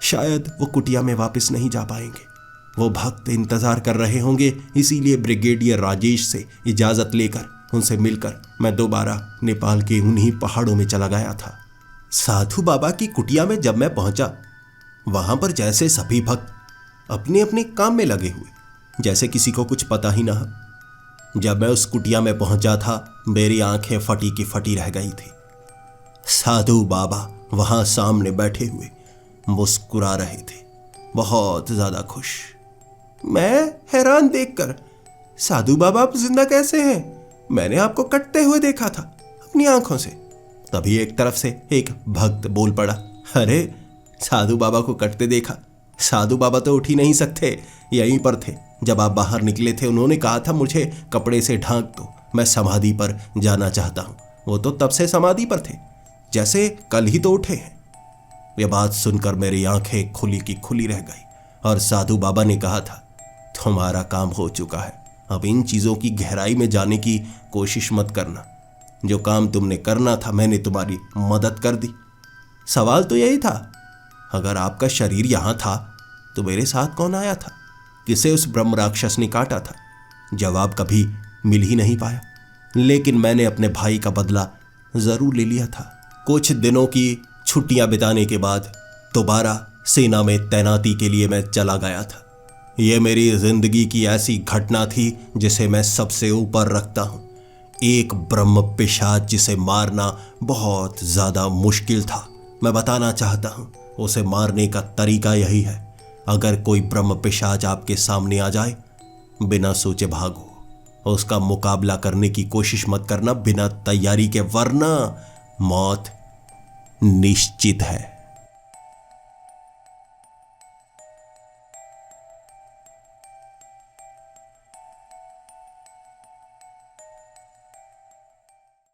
शायद वो कुटिया में वापस नहीं जा पाएंगे। वो भक्त इंतजार कर रहे होंगे, इसीलिए ब्रिगेडियर राजेश से इजाजत लेकर उनसे मिलकर मैं दोबारा नेपाल के उन्हीं पहाड़ों में चला गया था। साधु बाबा की कुटिया में जब मैं पहुंचा, वहां पर जैसे सभी भक्त अपने अपने काम में लगे हुए, जैसे किसी को कुछ पता ही ना हो। जब मैं उस कुटिया में पहुंचा था, मेरी आंखें फटी की फटी रह गई थी। साधु बाबा वहां सामने बैठे हुए मुस्कुरा रहे थे, बहुत ज्यादा खुश। मैं हैरान देखकर, साधु बाबा आप जिंदा कैसे हैं? मैंने आपको कटते हुए देखा था अपनी आंखों से। तभी एक तरफ से एक भक्त बोल पड़ा, अरे साधु बाबा को कटते देखा? साधु बाबा तो उठ ही नहीं सकते, यहीं पर थे जब आप बाहर निकले थे। उन्होंने कहा था मुझे कपड़े से ढांक दो, मैं समाधि पर जाना चाहता हूं। वो तो तब से समाधि पर थे, जैसे कल ही तो उठे हैं। यह बात सुनकर मेरी आंखें खुली की खुली रह गई और साधु बाबा ने कहा था, तुम्हारा काम हो चुका है, अब इन चीजों की गहराई में जाने की कोशिश मत करना। जो काम तुमने करना था मैंने तुम्हारी मदद कर दी। सवाल तो यही था, अगर आपका शरीर यहां था तो मेरे साथ कौन आया था? किसे उस ब्रह्म राक्षस ने काटा था? जवाब कभी मिल ही नहीं पाया। लेकिन मैंने अपने भाई का बदला जरूर ले लिया था। कुछ दिनों की छुट्टियां बिताने के बाद दोबारा सेना में तैनाती के लिए मैं चला गया था। यह मेरी जिंदगी की ऐसी घटना थी जिसे मैं सबसे ऊपर रखता हूं। एक ब्रह्म पिशाच जिसे मारना बहुत ज्यादा मुश्किल था। मैं बताना चाहता हूं, उसे मारने का तरीका यही है। अगर कोई ब्रह्म पिशाच आपके सामने आ जाए, बिना सोचे भागो। उसका मुकाबला करने की कोशिश मत करना बिना तैयारी के, वरना मौत निश्चित है।